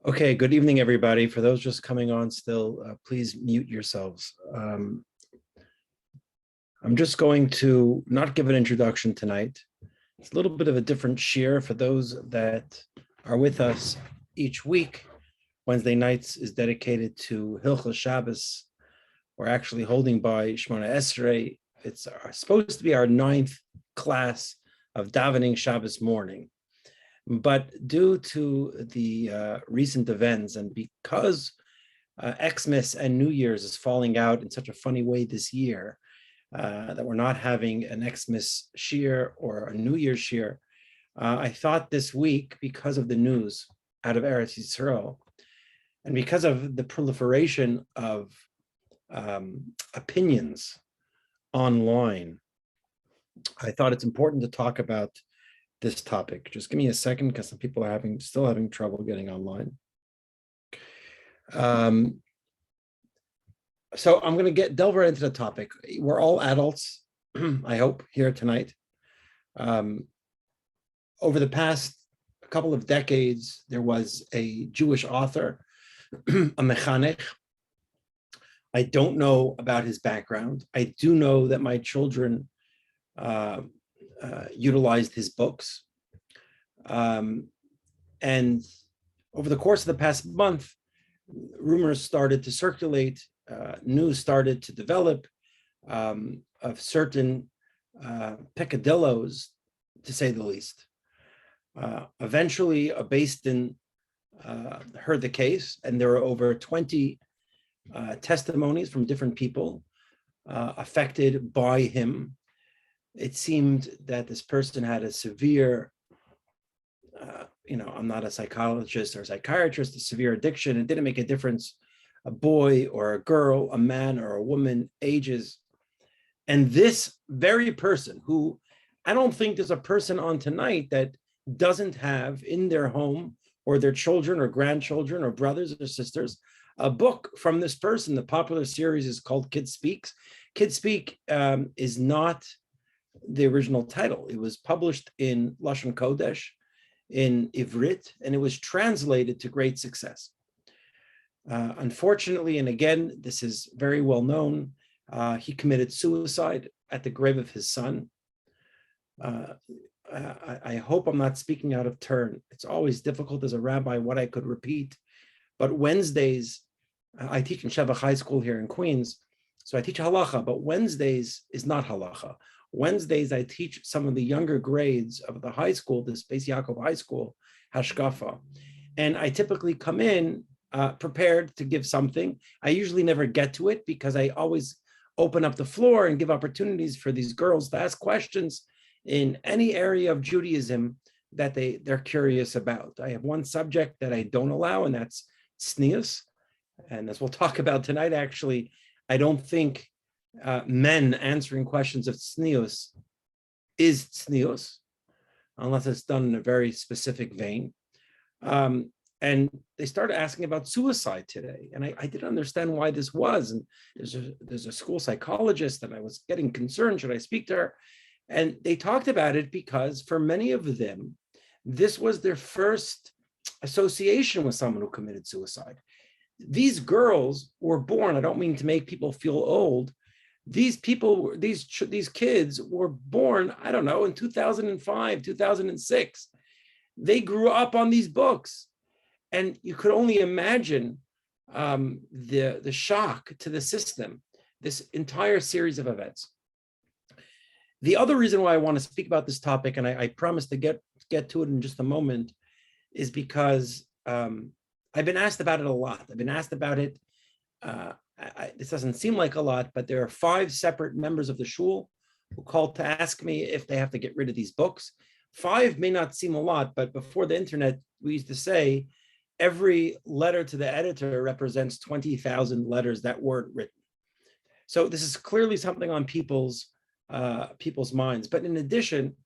Okay, good evening, everybody. For those just coming on still, please mute yourselves. I'm just going to not give an introduction tonight. It's a little bit of a different shir for those that are with us each week. Wednesday nights is dedicated to Hilchos Shabbos. We're actually holding by Shmona Esrei. It's supposed to be our 9th class of davening Shabbos morning. But due to the recent events and because Xmas and New Year's is falling out in such a funny way this year, that we're not having an Xmas shir or a New Year's shir, I thought this week, because of the news out of Eretz Yisrael, and because of the proliferation of opinions online, I thought it's important to talk about this topic. Just give me a second because some people are still having trouble getting online. So I'm going to delve right into the topic. We're all adults, I hope, here tonight. Over the past couple of decades, there was a Jewish author, a mechanech. I don't know about his background. I do know that my children utilized his books. And over the course of the past month, rumors started to circulate, news started to develop of certain peccadillos, to say the least. Eventually, a Beis Din heard the case, and there were over 20 testimonies from different people affected by him. It seemed that this person had a severe, I'm not a psychologist or psychiatrist, a severe addiction. It didn't make a difference, a boy or a girl, a man or a woman, ages. And this very person, who I don't think there's a person on tonight that doesn't have in their home or their children or grandchildren or brothers or sisters, a book from this person. The popular series is called Kid Speaks. Kid Speak is not the original title. It was published in Lashon Kodesh, in Ivrit, and it was translated to great success. Unfortunately, and again, this is very well known, he committed suicide at the grave of his son. I hope I'm not speaking out of turn. It's always difficult as a rabbi what I could repeat, but Wednesdays, I teach in Shevach High School here in Queens, so I teach halacha, but Wednesdays is not halacha. Wednesdays, I teach some of the younger grades of the high school, this Beis Yaakov High School, Hashkafa. And I typically come in prepared to give something. I usually never get to it because I always open up the floor and give opportunities for these girls to ask questions in any area of Judaism that they're curious about. I have one subject that I don't allow, and that's tznius. And as we'll talk about tonight, actually, I don't think men answering questions of tznius is tznius, unless it's done in a very specific vein. And they started asking about suicide today. And I didn't understand why this was. And there's a school psychologist, and I was getting concerned, should I speak to her? And they talked about it because for many of them, this was their first association with someone who committed suicide. These girls were born, I don't mean to make people feel old, these kids were born, I don't know, in 2005, 2006. They grew up on these books. And you could only imagine the shock to the system, this entire series of events. The other reason why I want to speak about this topic, and I promise to get to it in just a moment, is because I've been asked about it a lot. I've been asked about it. This doesn't seem like a lot, but there are 5 separate members of the shul who called to ask me if they have to get rid of these books. 5 may not seem a lot, but before the internet, we used to say every letter to the editor represents 20,000 letters that weren't written. So this is clearly something on people's minds. But in addition,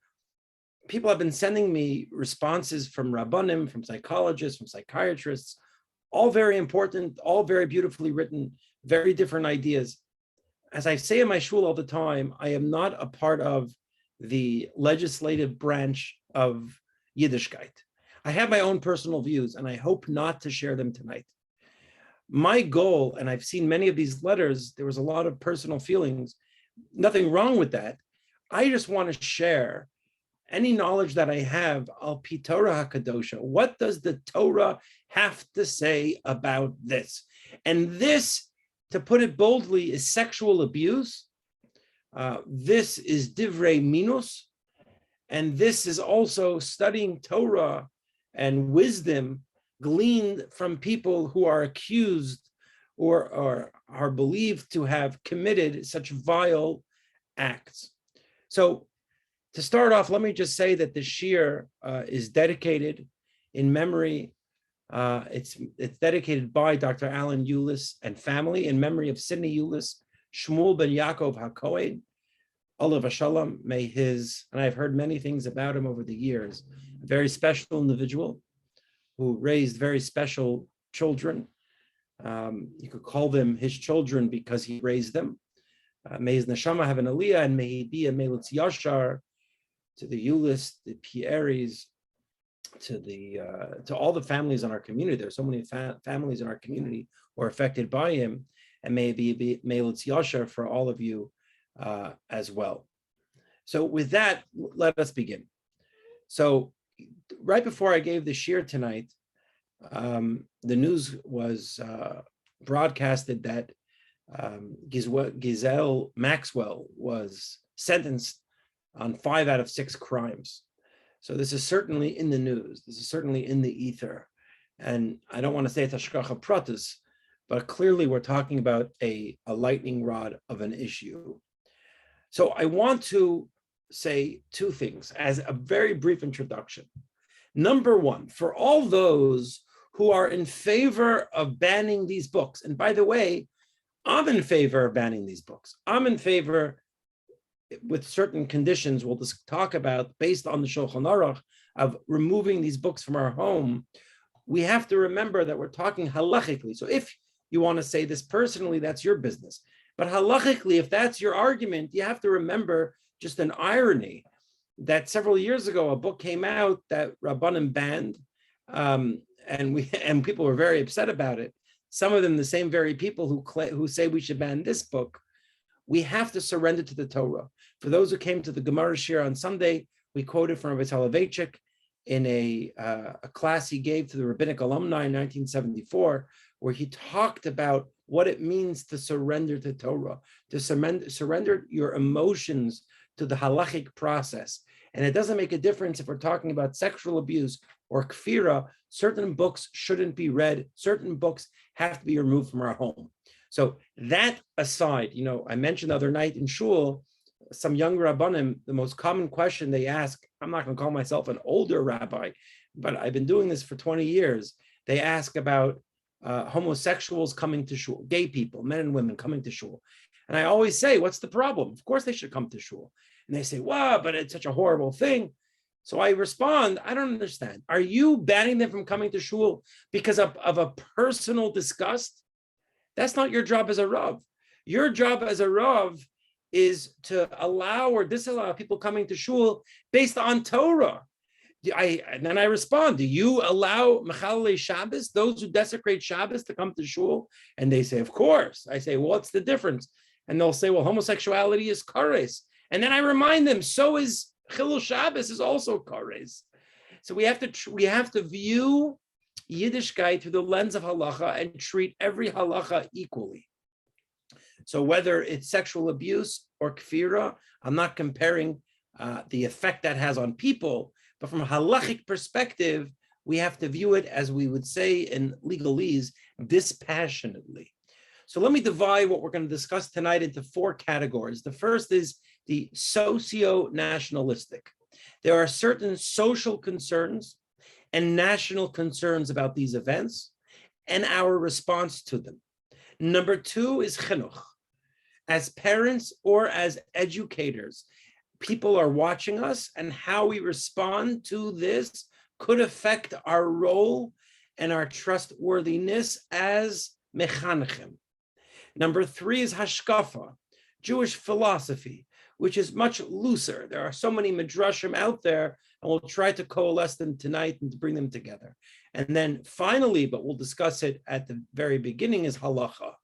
people have been sending me responses from rabbanim, from psychologists, from psychiatrists, all very important, all very beautifully written, very different ideas. As I say in my shul all the time, I am not a part of the legislative branch of Yiddishkeit. I have my own personal views, and I hope not to share them tonight. My goal, and I've seen many of these letters, there was a lot of personal feelings, nothing wrong with that. I just want to share any knowledge that I have, al pi Torah hakedoshah. What does the Torah have to say about this? And this, to put it boldly, is sexual abuse. This is divrei minus. And this is also studying Torah and wisdom gleaned from people who are accused or are believed to have committed such vile acts. So to start off, let me just say that the shir is dedicated in memory. It's dedicated by Dr. Alan Ulis and family in memory of Sidney Ulis, Shmuel ben Yaakov HaKohen, Olav Shalom. May his, and I've heard many things about him over the years, a very special individual who raised very special children. You could call them his children because he raised them. May his neshama have an aliyah, and may he be a melitz yashar to the Ulis, the Pieris, to all the families in our community. There are so many families in our community who are affected by him, and may he be melitz yashar for all of you as well. So with that, let us begin. So right before I gave the shir tonight, the news was broadcasted that Giselle Maxwell was sentenced on 5 out of 6 crimes. So this is certainly in the news. This is certainly in the ether. And I don't want to say it's hashgacha pratis, but clearly we're talking about a lightning rod of an issue. So I want to say 2 things as a very brief introduction. Number one, for all those who are in favor of banning these books, and by the way, I'm in favor of banning these books. I'm in favor with certain conditions we'll just talk about based on the Shulchan Aruch of removing these books from our home. We have to remember that we're talking halachically. So if you want to say this personally, that's your business. But halachically, if that's your argument, you have to remember just an irony that several years ago, a book came out that rabbanim banned, and people were very upset about it. Some of them, the same very people who say we should ban this book. We have to surrender to the Torah. For those who came to the Gemara Shir on Sunday, we quoted from Rabbi Soloveitchik in a class he gave to the rabbinic alumni in 1974, where he talked about what it means to surrender to Torah, to surrender your emotions to the halachic process. And it doesn't make a difference if we're talking about sexual abuse or kfira. Certain books shouldn't be read. Certain books have to be removed from our home. So that aside, I mentioned the other night in shul, some young rabbanim, the most common question they ask, I'm not going to call myself an older rabbi, but I've been doing this for 20 years. They ask about homosexuals coming to shul, gay people, men and women coming to shul. And I always say, what's the problem? Of course they should come to shul. And they say, wow, but it's such a horrible thing. So I respond, I don't understand. Are you banning them from coming to shul because of a personal disgust? That's not your job as a Rav. Your job as a Rav is to allow or disallow people coming to shul based on Torah. And then I respond, do you allow Mechalei Shabbos, those who desecrate Shabbos, to come to shul? And they say, of course. I say, well, what's the difference? And they'll say, well, homosexuality is kares. And then I remind them, so is chillul Shabbos is also kares. So we have to view Yiddishkeit through the lens of halacha and treat every halacha equally. So whether it's sexual abuse or kfira, I'm not comparing the effect that has on people, but from a halachic perspective, we have to view it, as we would say in legalese, dispassionately. So let me divide what we're going to discuss tonight into 4 categories. The first is the socio-nationalistic. There are certain social concerns and national concerns about these events and our response to them. Number 2 is chinuch. As parents or as educators, people are watching us, and how we respond to this could affect our role and our trustworthiness as mechanchim. Number 3 is hashkafa, Jewish philosophy, which is much looser. There are so many midrashim out there, and we'll try to coalesce them tonight and to bring them together. And then finally, but we'll discuss it at the very beginning, is halacha.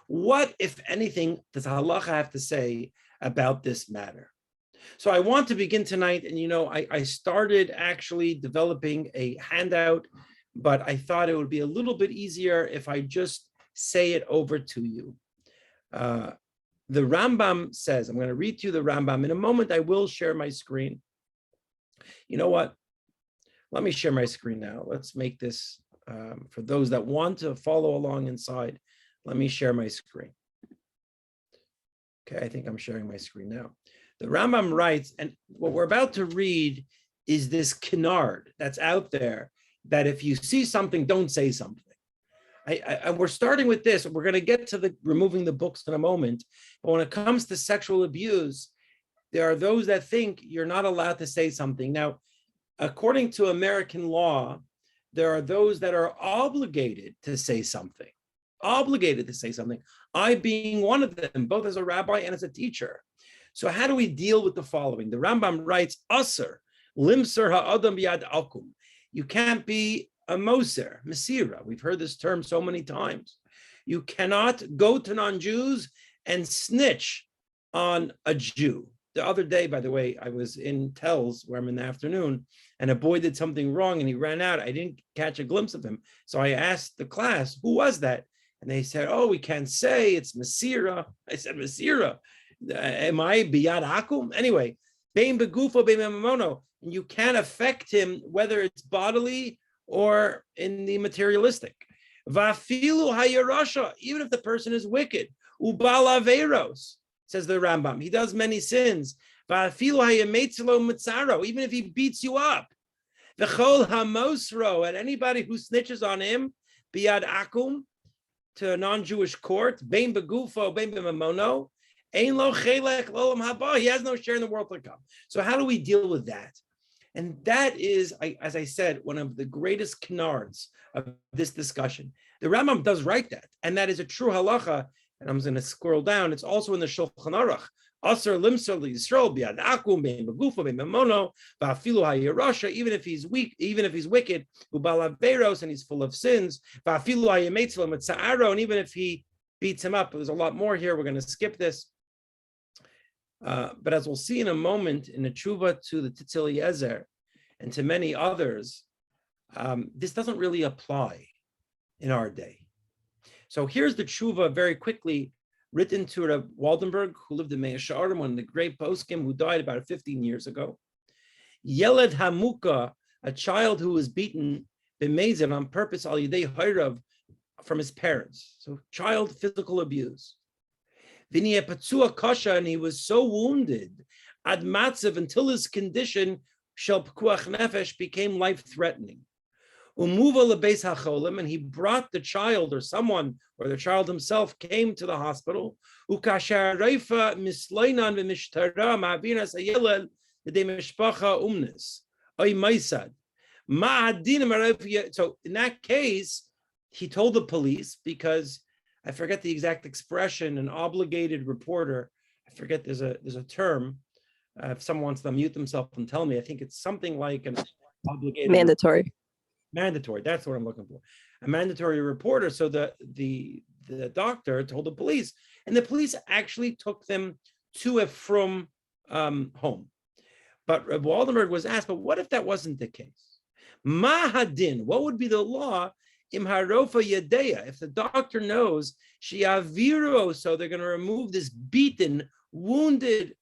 What, if anything, does halacha have to say about this matter? So I want to begin tonight, and I started actually developing a handout, but I thought it would be a little bit easier if I just say it over to you. The Rambam says, I'm going to read to you the Rambam. In a moment, I will share my screen. You know what? Let me share my screen now. Let's make this, for those that want to follow along inside, let me share my screen. Okay, I think I'm sharing my screen now. The Rambam writes, and what we're about to read is this canard that's out there, that if you see something, don't say something. We're starting with this. We're going to get to the removing the books in a moment. But when it comes to sexual abuse, there are those that think you're not allowed to say something. Now, according to American law, there are those that are obligated to say something. Obligated to say something. I being one of them, both as a rabbi and as a teacher. So how do we deal with the following? The Rambam writes, Aser, limser ha'adam biyad akum. You can't be a moser, mesirah. We've heard this term so many times. You cannot go to non-Jews and snitch on a Jew. The other day, by the way, I was in Tells, where I'm in the afternoon, and a boy did something wrong and he ran out. I didn't catch a glimpse of him. So I asked the class, who was that? And they said, oh, we can't say, it's mesirah. I said, mesirah. Am I biyad akum? Anyway, bein begufo bein b'mamono. And you can't affect him, whether it's bodily or in the materialistic. Vafilu hayarasha, even if the person is wicked. Ubal averos, says the Rambam. He does many sins. Vafilu hayametzilo mitzaro, even if he beats you up. V'chol hamosro, and anybody who snitches on him, biyad akum, to a non-Jewish court, bein begufo bein b'mamono, ein lo chelek l'olam haba. He has no share in the world to come. So how do we deal with that? And that is, as I said, one of the greatest canards of this discussion. The Rambam does write that, and that is a true halacha. And I'm going to scroll down. It's also in the Shulchan Aruch. Aser limser liyisrael biyad akum bein begufo bein b'mamono va'afilu hayirasha. Even if he's weak, even if he's wicked, ubal averos, and he's full of sins, va'afilu hayametzlo mitzaro, and even if he beats him up. There's a lot more here. We're going to skip this. But as we'll see in a moment, in the teshuvah to the Tzitz Eliezer and to many others, this doesn't really apply in our day. So here's the teshuvah very quickly, written to Rav Walder, who lived in Mea She'arim, one of the great poskim, who died about 15 years ago. Yeled Hamuka, a child who was beaten b'mezid on purpose al yidei hayrav, from his parents. So child physical abuse. V'niyeh patzua kasha, and he was so wounded, ad matzav, until his condition shel pekuach nefesh became life-threatening. Umuva lebeis hacholim, and he brought the child, or someone, or the child himself, came to the hospital. Ukasher reifa misleinan v'mishtara ma'avinas hayelel l'dei mishpacha umnes oy maisad ma'adin. So in that case, he told the police, because I forget the exact expression, an obligated reporter, I forget, there's a term, if someone wants to mute themselves and tell me, I think it's something like an obligated mandatory. Mandatory, that's what I'm looking for. A mandatory reporter. So the doctor told the police, and the police actually took them to a frum home. But Reb Waldenberg was asked, but what if that wasn't the case? Mahadin, what would be the law? Im harofa yadeya, if the doctor knows shiaviro, so they're going to remove this beaten, wounded.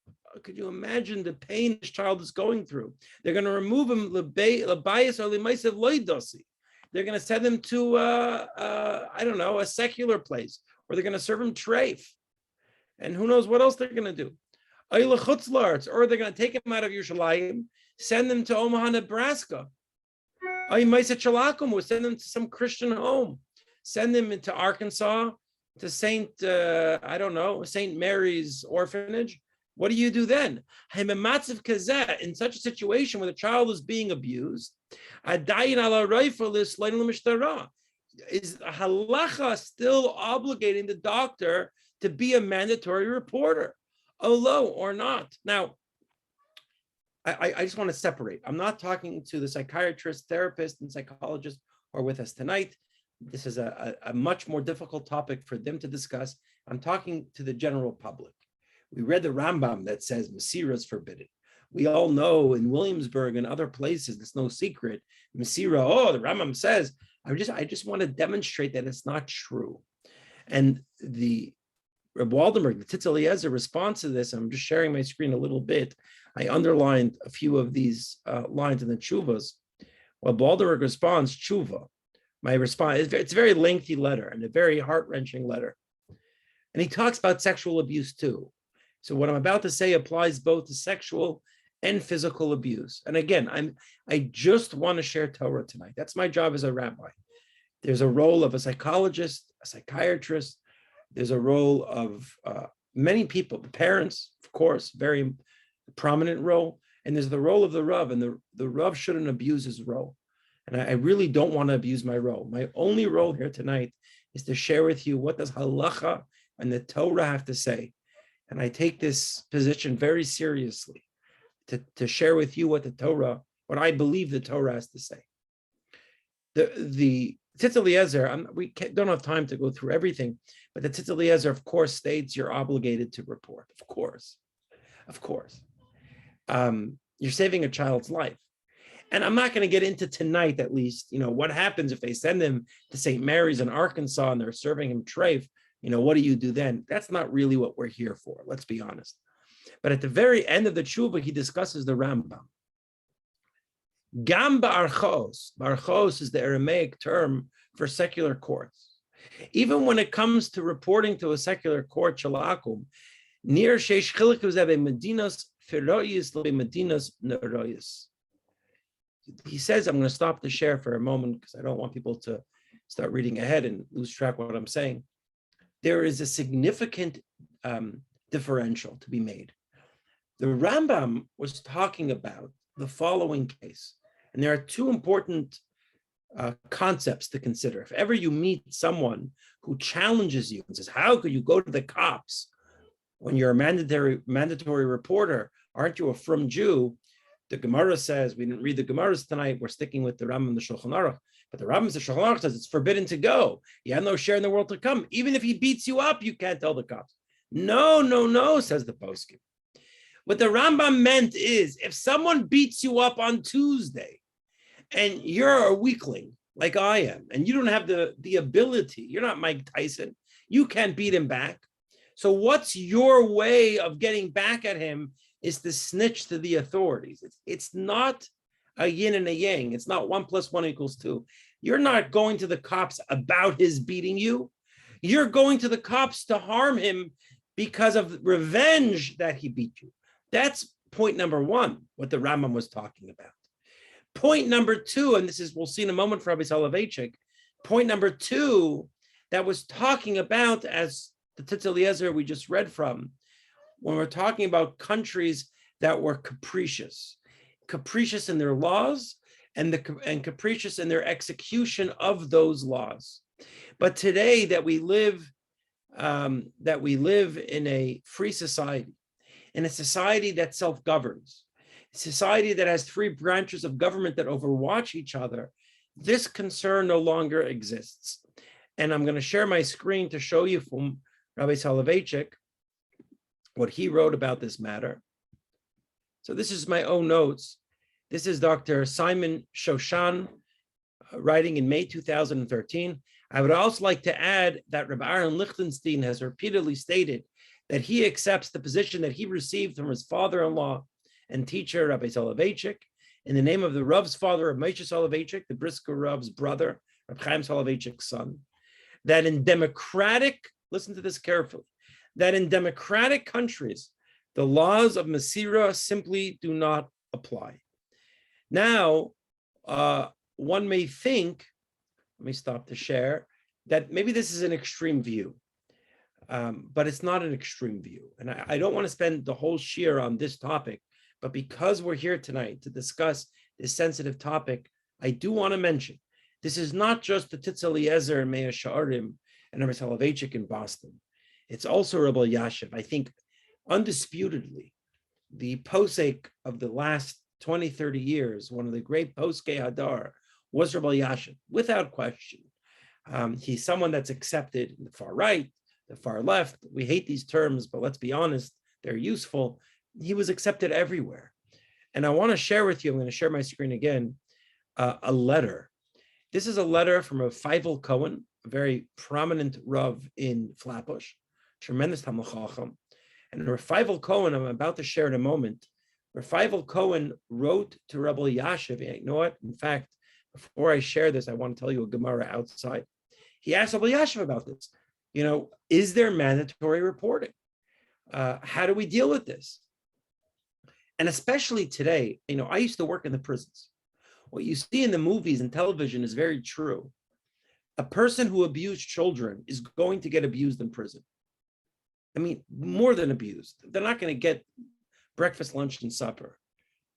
Could you imagine the pain this child is going through? They're going to remove him labayis or limaisav loidosi. They're going to send him to I don't know, a secular place, or they're going to serve him treif, and who knows what else they're going to do. Or they're going to take him out of Yerushalayim, send him to Omaha, Nebraska. We'll send them to some Christian home, send them into Arkansas, to St. Mary's orphanage. What do you do then? In such a situation where the child is being abused, is halacha still obligating the doctor to be a mandatory reporter, although or not? Now, I just want to separate. I'm not talking to the psychiatrist, therapist, and psychologist who are with us tonight. This is a much more difficult topic for them to discuss. I'm talking to the general public. We read the Rambam that says mesirah is forbidden. We all know in Williamsburg and other places, it's no secret, mesirah, oh, the Rambam says. I just want to demonstrate that it's not true. And the Reb Walder, the Tzitz Eliezer response to this, I'm just sharing my screen a little bit. I underlined a few of these lines in the teshuvahs. Well, Walder responds, teshuvah. My response, it's a very lengthy letter and a very heart-wrenching letter. And he talks about sexual abuse too. So what I'm about to say applies both to sexual and physical abuse. And again, I just want to share Torah tonight. That's my job as a rabbi. There's a role of a psychologist, a psychiatrist. There's a role of many people, parents, of course, very prominent role. And there's the role of the Rav, and the Rav shouldn't abuse his role. And I really don't want to abuse my role. My only role here tonight is to share with you what does Halacha and the Torah have to say. And I take this position very seriously to share with you what what I believe the Torah has to say. The Tzitz Eliezer, we don't have time to go through everything, but the Tzitz Eliezer, of course, states you're obligated to report. Of course. You're saving a child's life. And I'm not going to get into tonight, at least, what happens if they send him to St. Mary's in Arkansas and they're serving him treif. What do you do then? That's not really what we're here for. Let's be honest. But at the very end of the teshuvah, he discusses the Rambam. Gam ba'archos. Ba'archos is the Aramaic term for secular courts. Even when it comes to reporting to a secular court, shalakum, near sheish chilik medinas feroyis medinas neroyis. He says, I'm going to stop the share for a moment because I don't want people to start reading ahead and lose track of what I'm saying. There is a significant differential to be made. The Rambam was talking about the following case, and there are two important concepts to consider. If ever you meet someone who challenges you and says, how could you go to the cops when you're a mandatory reporter? Aren't you a frum Jew? The Gemara says, we didn't read the Gemaras tonight, we're sticking with the Rambam, the Shulchan Aruch, but the Rambam, the Shulchan Aruch says it's forbidden to go. You have no share in the world to come. Even if he beats you up, you can't tell the cops. No, says the poskim. What the Rambam meant is, if someone beats you up on Tuesday and you're a weakling like I am, and you don't have the ability, you're not Mike Tyson, you can't beat him back. So what's your way of getting back at him is to snitch to the authorities. It's not a yin and a yang. It's not 1 + 1 = 2. You're not going to the cops about his beating you. You're going to the cops to harm him because of revenge that he beat you. That's point number one, what the Rambam was talking about. Point number two, and this is, we'll see in a moment for Rabbi Soloveitchik, point number two that was talking about, as the Tzitz Eliezer we just read from, when we're talking about countries that were capricious in their laws and capricious in their execution of those laws. But today that we live in a free society, in a society that self-governs, a society that has 3 branches of government that overwatch each other, this concern no longer exists. And I'm going to share my screen to show you from Rabbi Soloveitchik what he wrote about this matter. So this is my own notes. This is Dr. Simon Shoshan writing in May 2013. I would also like to add that Rabbi Aaron Lichtenstein has repeatedly stated that he accepts the position that he received from his father-in-law and teacher, Rabbi Soloveitchik, in the name of the Rav's father, Rav Moshe Soloveitchik, the Brisker Rav's brother, Rav Chaim Soloveitchik's son, that in democratic, listen to this carefully, that in democratic countries, the laws of mesirah simply do not apply. Now, one may think, let me stop the share, that maybe this is an extreme view, but it's not an extreme view. And I don't want to spend the whole shiur on this topic, but because we're here tonight to discuss this sensitive topic, I do want to mention, this is not just the Tzitz Eliezer and Meah Sha'arim and Rabbi Soloveitchik in Boston. It's also Rabbi Elyashiv. I think undisputedly, the posek of the last 20, 30 years, one of the great poskei Hadar, was Rav Elyashiv, without question. He's someone that's accepted in the far right, the far left. We hate these terms, but let's be honest, they're useful. He was accepted everywhere. And I want to share with you, I'm going to share my screen again, a letter. This is a letter from Rav Feivel Cohen, a very prominent Rav in Flatbush, tremendous talmid chacham. And Rav Feivel Cohen, I'm about to share in a moment, Rav Feivel Cohen wrote to Rav Elyashiv, you know what? In fact, before I share this, I want to tell you a Gemara outside. He asked Rav Elyashiv about this. Is there mandatory reporting? How do we deal with this? And especially today, I used to work in the prisons. What you see in the movies and television is very true. A person who abused children is going to get abused in prison. I mean, more than abused. They're not going to get breakfast, lunch, and supper.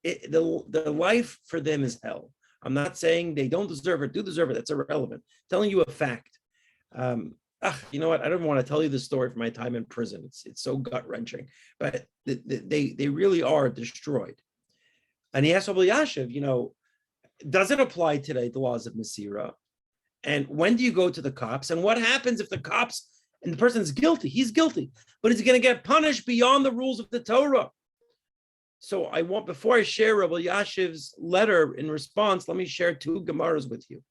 The life for them is hell. I'm not saying they don't deserve it, do deserve it. That's irrelevant. I'm telling you a fact. You know what? I don't want to tell you the story from my time in prison. It's so gut-wrenching. But they really are destroyed. And he asked Rav Elyashiv, does it apply today, the laws of mesirah? And when do you go to the cops? And what happens if the cops, and the person's guilty? He's guilty, but he's going to get punished beyond the rules of the Torah. So before I share Rav Elyashiv's letter in response, let me share two Gemaras with you.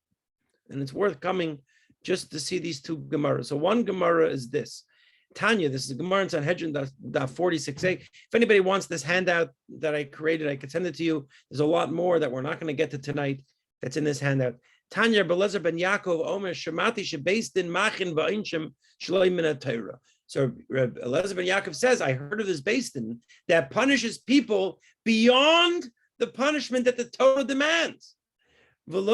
And it's worth coming just to see these two Gemaras. So one Gemara is this. Tanya, this is a Gemara in Sanhedrin, da 46a. If anybody wants this handout that I created, I could send it to you. There's a lot more that we're not going to get to tonight that's in this handout. Tanya, Belezer ben Yaakov, Omer, Shemati, Shebeis din Machin va'inshim shloi min Torah. So Rav Elyashiv ben Yaakov says, I heard of this Beis Din that punishes people beyond the punishment that the Torah demands. And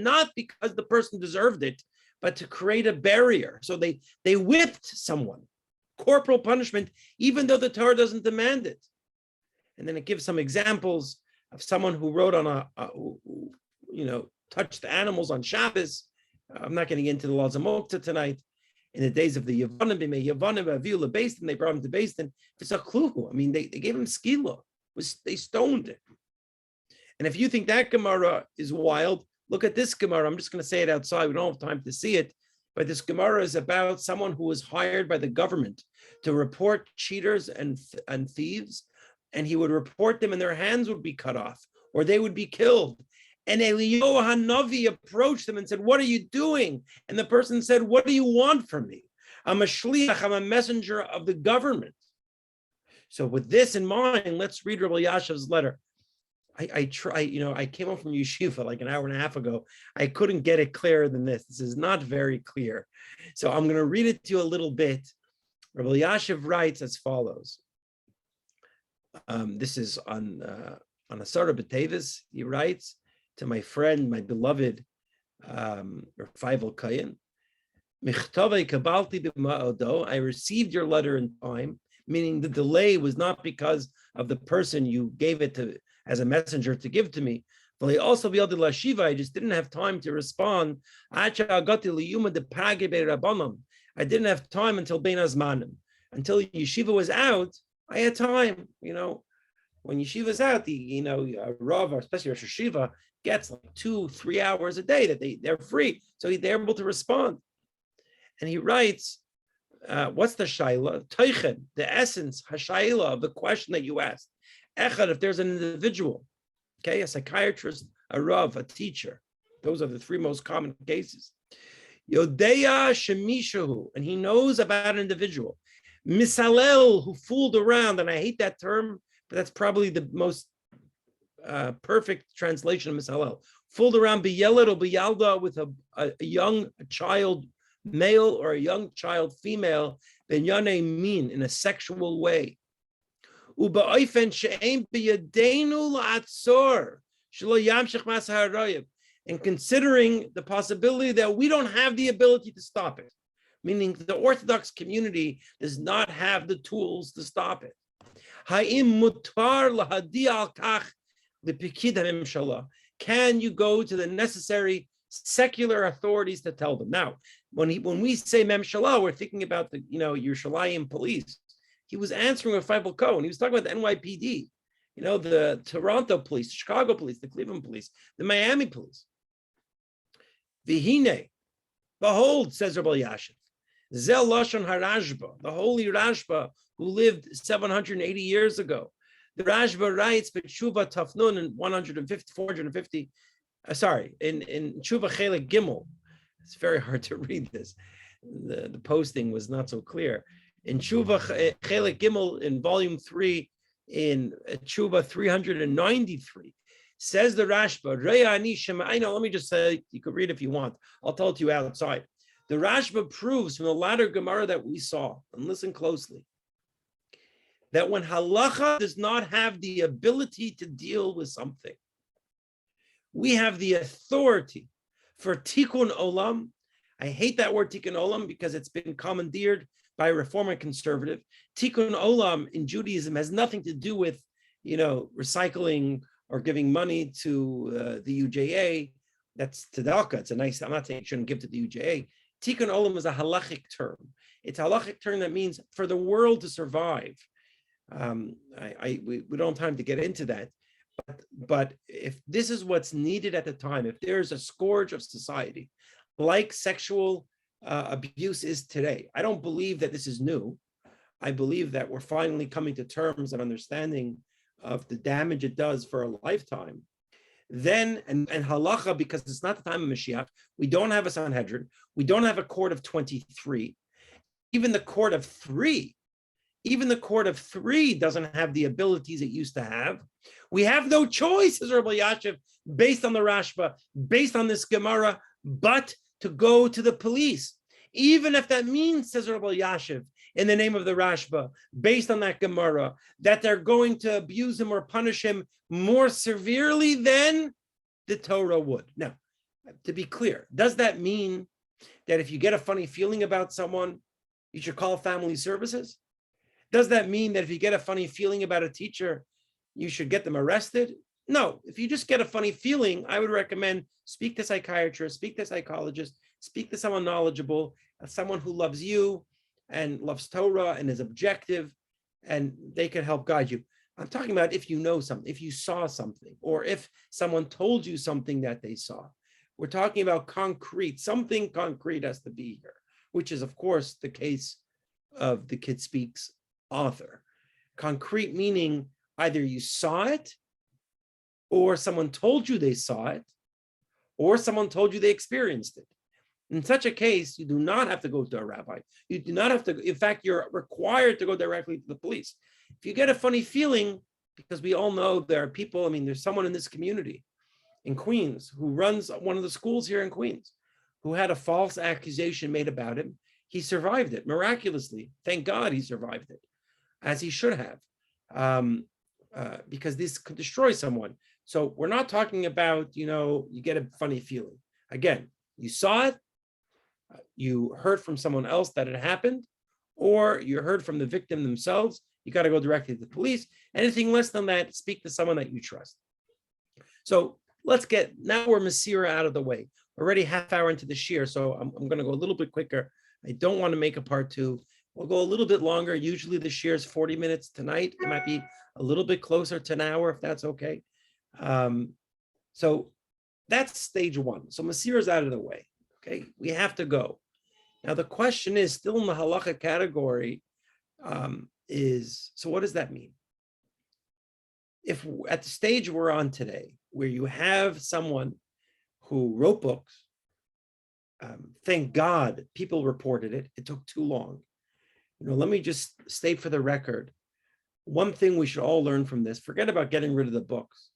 not because the person deserved it, but to create a barrier. So they whipped someone, corporal punishment, even though the Torah doesn't demand it. And then it gives some examples of someone who wrote on touched animals on Shabbos. I'm not getting into the laws of Moed Kattan tonight. In the days of the Yavanim, they brought him to Beis Din. It's a clue. I mean, they gave him skila. They stoned him. And if you think that Gemara is wild, look at this Gemara. I'm just going to say it outside. We don't have time to see it. But this Gemara is about someone who was hired by the government to report cheaters and thieves. And he would report them and their hands would be cut off or they would be killed. And Eliyahu Hanavi approached them and said, what are you doing? And the person said, what do you want from me? I'm a shliach, I'm a messenger of the government. So with this in mind, let's read Rav Elyashiv's letter. I came home from yeshiva like an hour and a half ago. I couldn't get it clearer than this. This is not very clear. So I'm going to read it to you a little bit. Rav Elyashiv writes as follows. This is on Asara B'Tevis. He writes to my friend, my beloved Rav Feivel Cohen. I received your letter in time, meaning the delay was not because of the person you gave it to as a messenger to give to me. But also I just didn't have time to respond. I didn't have time until Bein Hazmanim. Until yeshiva was out, I had time. When yeshiva's out, a Rav, or especially a yeshiva, gets like 2-3 hours a day that they're free. So they're able to respond. And he writes, what's the shaila? Teichen, the essence, hashaila of the question that you asked. Echad, if there's an individual, okay, a psychiatrist, a Rav, a teacher, those are the three most common cases. Yodeya shemishahu, and he knows about an individual. Misalel, who fooled around, and I hate that term, but that's probably the most perfect translation of misalel. Fooled around biyelad or biyalda with a young child male or a young child female, benyane min, in a sexual way. And considering the possibility that we don't have the ability to stop it, meaning the Orthodox community does not have the tools to stop it. Can you go to the necessary secular authorities to tell them? Now, when we say memshala, we're thinking about the Yerushalayim police. he was answering Rav Feivel Cohen. He was talking about the NYPD, the Toronto police, the Chicago police, the Cleveland police, the Miami police. Vihine, behold, says Rabbi Elyashiv, Zel Lashon HaRashba, the holy Rashba who lived 780 years ago. The Rashba writes, Teshuvah Tafnun in 450, in Teshuvah Chelek Gimel. It's very hard to read this. The posting was not so clear. In Teshuvah Chelek Gimel in volume 3, in Teshuvah 393, says the Rashba, let me just say, you could read if you want. I'll tell it to you outside. The Rashba proves from the latter Gemara that we saw, and listen closely, that when halacha does not have the ability to deal with something, we have the authority for tikkun olam. I hate that word tikkun olam because it's been commandeered by a reformer conservative. Tikkun olam in Judaism has nothing to do with, recycling or giving money to the UJA. That's tzedakah. It's a nice, I'm not saying you shouldn't give to the UJA. Tikkun olam is a halachic term. It's a halachic term that means for the world to survive. We don't have time to get into that. But if this is what's needed at the time, if there's a scourge of society, like sexual abuse is today, I don't believe that this is new. I believe that we're finally coming to terms and understanding of the damage it does for a lifetime. Then, and halacha, because it's not the time of Mashiach, we don't have a Sanhedrin, we don't have a court of 23. Even the court of three doesn't have the abilities it used to have. We have no choice, says Rabbi Elyashiv, based on the Rashba, based on this Gemara, but to go to the police. Even if that means, says Rabbi Elyashiv, in the name of the Rashba, based on that Gemara, that they're going to abuse him or punish him more severely than the Torah would. Now, to be clear, does that mean that if you get a funny feeling about someone, you should call family services? Does that mean that if you get a funny feeling about a teacher, you should get them arrested? No. If you just get a funny feeling, I would recommend speak to a psychiatrist, speak to a psychologist, speak to someone knowledgeable, someone who loves you and loves Torah and is objective, and they can help guide you. I'm talking about if you know something, if you saw something, or if someone told you something that they saw. We're talking about concrete. Something concrete has to be here, which is, of course, the case of the Kid Speaks author. Concrete meaning either you saw it, or someone told you they saw it, or someone told you they experienced it. In such a case, you do not have to go to a rabbi. You do not have to, in fact, you're required to go directly to the police. If you get a funny feeling, because we all know there are people, there's someone in this community in Queens who runs one of the schools here in Queens who had a false accusation made about him. He survived it miraculously. Thank God he survived it, as he should have, because this could destroy someone. So we're not talking about, you get a funny feeling. Again, you saw it, you heard from someone else that it happened, or you heard from the victim themselves, you got to go directly to the police. Anything less than that, speak to someone that you trust. So now we're mesirah out of the way. We're already half hour into the shir, so I'm going to go a little bit quicker. I don't want to make a part two. We'll go a little bit longer. Usually the shir is 40 minutes tonight. It might be a little bit closer to an hour, if that's okay. So that's stage one. So mesirah is out of the way. Okay, we have to go. Now the question is still in the halacha category, so what does that mean? If at the stage we're on today, where you have someone who wrote books, thank God people reported it. It took too long. Let me just state for the record, one thing we should all learn from this, forget about getting rid of the books.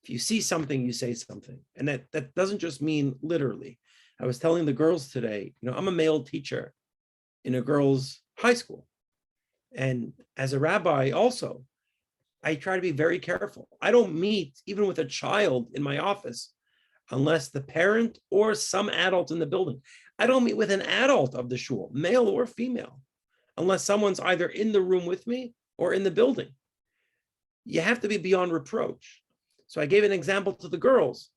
If you see something, you say something. And that doesn't just mean literally. I was telling the girls today, I'm a male teacher in a girls' high school. And as a rabbi also, I try to be very careful. I don't meet even with a child in my office unless the parent or some adult in the building. I don't meet with an adult of the shul, male or female, unless someone's either in the room with me or in the building. You have to be beyond reproach. So I gave an example to the girls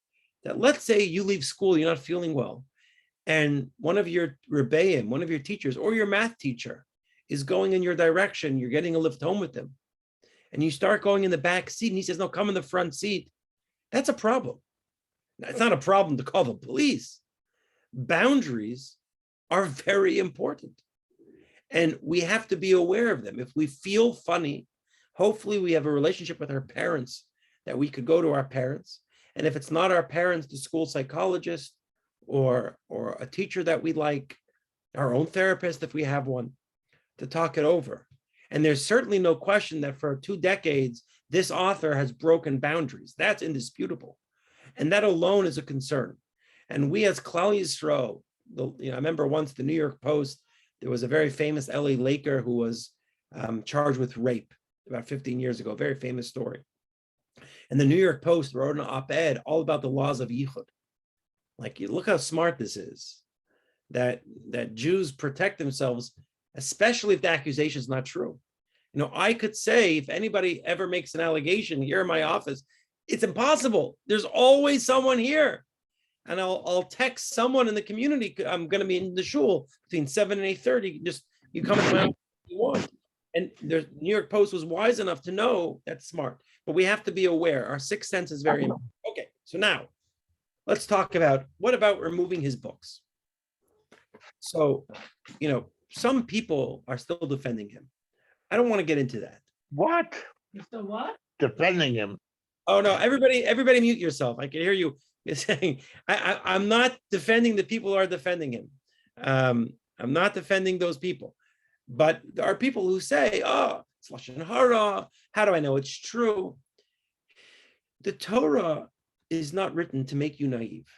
that let's say you leave school, you're not feeling well, and one of your rebbeim, one of your teachers or your math teacher is going in your direction, you're getting a lift home with him, and you start going in the back seat, and he says, no, come in the front seat, that's a problem. Now, it's not a problem to call the police. Boundaries are very important, and we have to be aware of them. If we feel funny, hopefully we have a relationship with our parents that we could go to our parents. And if it's not our parents, the school psychologist or a teacher that we like, our own therapist, if we have one, to talk it over. And there's certainly no question that for 2 decades, this author has broken boundaries. That's indisputable. And that alone is a concern. And we as Klal Yisrael, I remember once the New York Post, there was a very famous LA Laker who was charged with rape about 15 years ago, very famous story. And the New York Post wrote an op-ed all about the laws of yichud. Like, look how smart this is, that Jews protect themselves, especially if the accusation is not true. I could say, if anybody ever makes an allegation here in my office, it's impossible. There's always someone here. And I'll text someone in the community. I'm going to be in the shul between 7 and 8:30. Just, you come to my office if you want. And the New York Post was wise enough to know that's smart. But we have to be aware. Our sixth sense is very important. Okay, so now let's talk about, what about removing his books? So, some people are still defending him. I don't want to get into that. What? Mr. What? Defending him. Oh no, everybody mute yourself. I can hear you saying, I'm not defending the people who are defending him. I'm not defending those people. But there are people who say, oh, it's Lashon Hara. How do I know it's true? The Torah is not written to make you naive.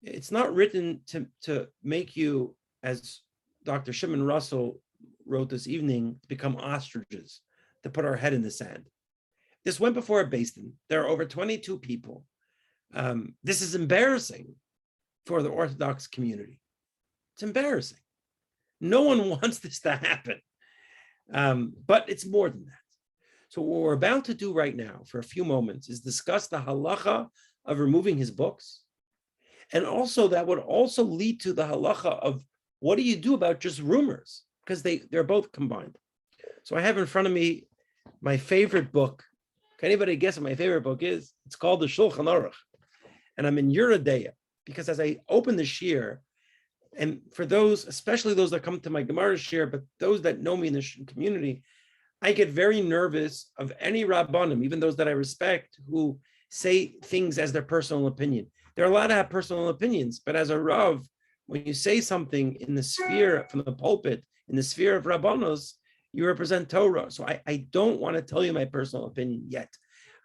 It's not written to make you, as Dr. Shimon Russell wrote this evening, to become ostriches, to put our head in the sand. This went before a Beis Din. There are over 22 people. This is embarrassing for the Orthodox community. It's embarrassing. No one wants this to happen. But it's more than that. So what we're about to do right now for a few moments is discuss the halacha of removing his books. And also that would also lead to the halacha of what do you do about just rumors? Because they're both combined. So I have in front of me my favorite book. Can anybody guess what my favorite book is? It's called the Shulchan Aruch. And I'm in Yeridea, because as I open the shir, and for those, especially those that come to my Gemara shir, but those that know me in the community, I get very nervous of any rabbanim, even those that I respect, who say things as their personal opinion. They're allowed to have personal opinions, but as a Rav, when you say something in the sphere, from the pulpit, in the sphere of rabbanos, you represent Torah. So I don't want to tell you my personal opinion yet.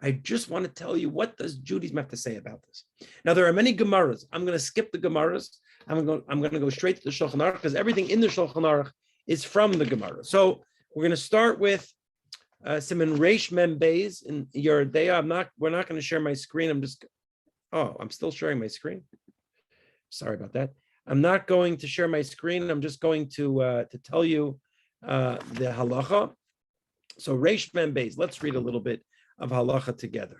I just want to tell you, what does Judaism have to say about this? Now, there are many Gemaras. I'm going to skip the Gemaras. I'm going to go straight to the Shulchan Aruch, because everything in the Shulchan Aruch is from the Gemara. So we're going to start with Siman Reish Mem Beis in Yeridea. We're not going to share my screen. I'm still sharing my screen. Sorry about that. I'm not going to share my screen. I'm just going to tell you the halacha. So Reish Mem Beis. Let's read a little bit of halacha together.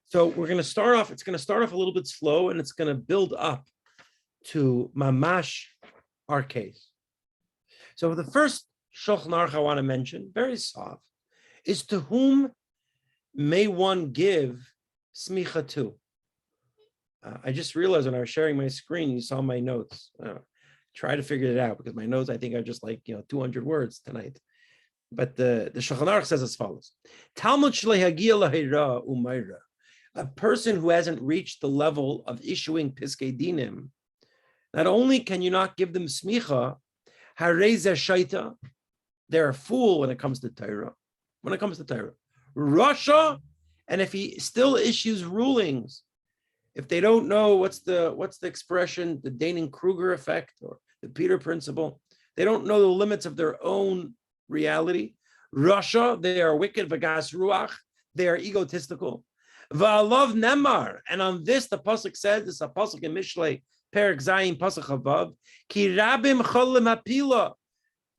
So we're going to start off. It's going to start off a little bit slow, and it's going to build up to mamash our case. So the first Shulchan Aruch I want to mention, very soft, is to whom may one give smicha to? I just realized when I was sharing my screen, you saw my notes. Try to figure it out, because my notes, I think, are just like 200 words tonight. But the Shulchan Aruch says as follows: Talmud shlehagia lahira umayra. A person who hasn't reached the level of issuing piskei dinim, not only can you not give them smicha, harei zeh shaita, they're a fool when it comes to Torah. When it comes to Torah, Rasha, and if he still issues rulings, if they don't know what's the expression, the Dunning-Kruger effect or the Peter principle, they don't know the limits of their own reality. Rasha, they are wicked. V'gas ruach, they are egotistical. Va'alav nemar, and on this the pasuk says, this is a pasuk in Mishlei, Perek Zayin, pasuk Havav, ki rabim cholim hapila,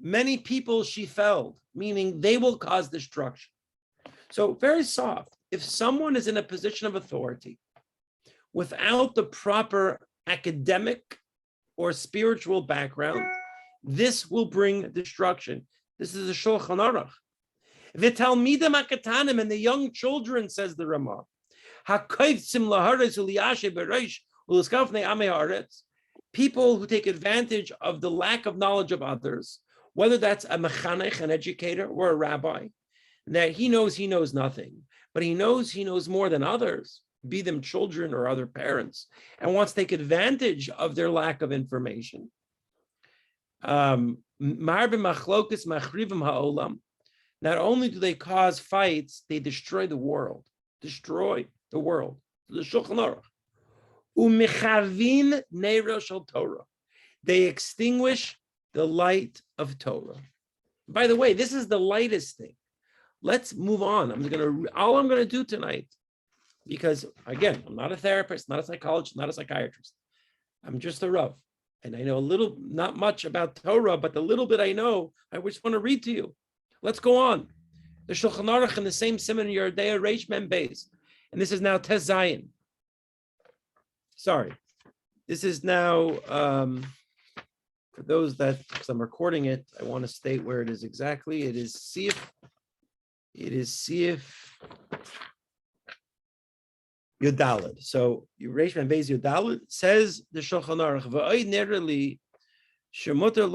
many people she felled, meaning they will cause destruction. So very soft. If someone is in a position of authority without the proper academic or spiritual background, this will bring destruction. This is a Shulchan Aruch. V'talmidei hakatanim, and the young children, says the Ramah, people who take advantage of the lack of knowledge of others, whether that's a mechanech, an educator, or a rabbi, that he knows nothing, but he knows more than others, be them children or other parents, and wants to take advantage of their lack of information. Not only do they cause fights, they destroy the world. The Shulchan Aruch. Umechavin neiro shel Torah. They extinguish the light of Torah. By the way, this is the lightest thing. Let's move on. All I'm gonna do tonight, because again, I'm not a therapist, not a psychologist, not a psychiatrist. I'm just a Rav, and I know not much about Torah, but the little bit I know, I just want to read to you. Let's go on. The Shulchan Aruch in the same Siman Yerdea Reish Mem Beis, and this is now Tes Zayin. Sorry, this is now for those that, because I'm recording it, I want to state where it is exactly. It is Sif Yudalid. So Reish Mem Beis Yudalid says the Shulchan Aruch v'oid nereli shemuter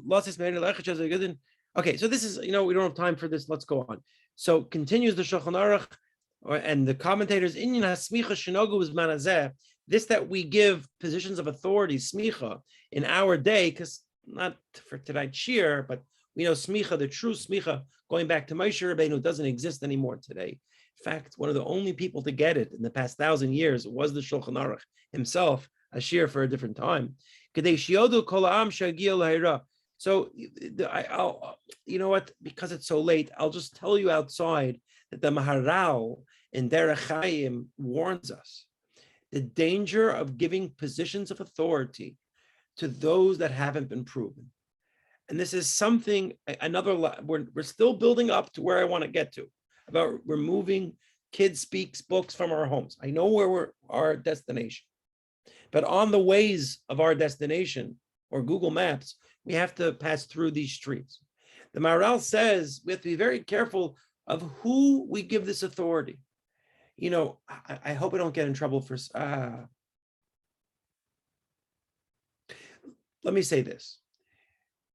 lasis me'en lechach gadol. Okay, so this is, we don't have time for this. Let's go on. So continues the Shulchan Aruch and the commentators, Inyan hasmicha shenogu is manazeh, this that we give positions of authority, smicha, in our day, because not for tonight's shir, but we know smicha, the true smicha, going back to Moshe Rabbeinu, doesn't exist anymore today. In fact, one of the only people to get it in the past 1,000 years was the Shulchan Aruch himself, a shir for a different time. So I'll, because it's so late, I'll just tell you outside that the Maharal in Derech Chaim warns us the danger of giving positions of authority to those that haven't been proven. And this is something, we're still building up to where I want to get to, about removing kids speaks books from our homes. I know where our destination, but on the ways of our destination or Google Maps, we have to pass through these streets. The Maharal says we have to be very careful of who we give this authority. I hope I don't get in trouble for. Let me say this.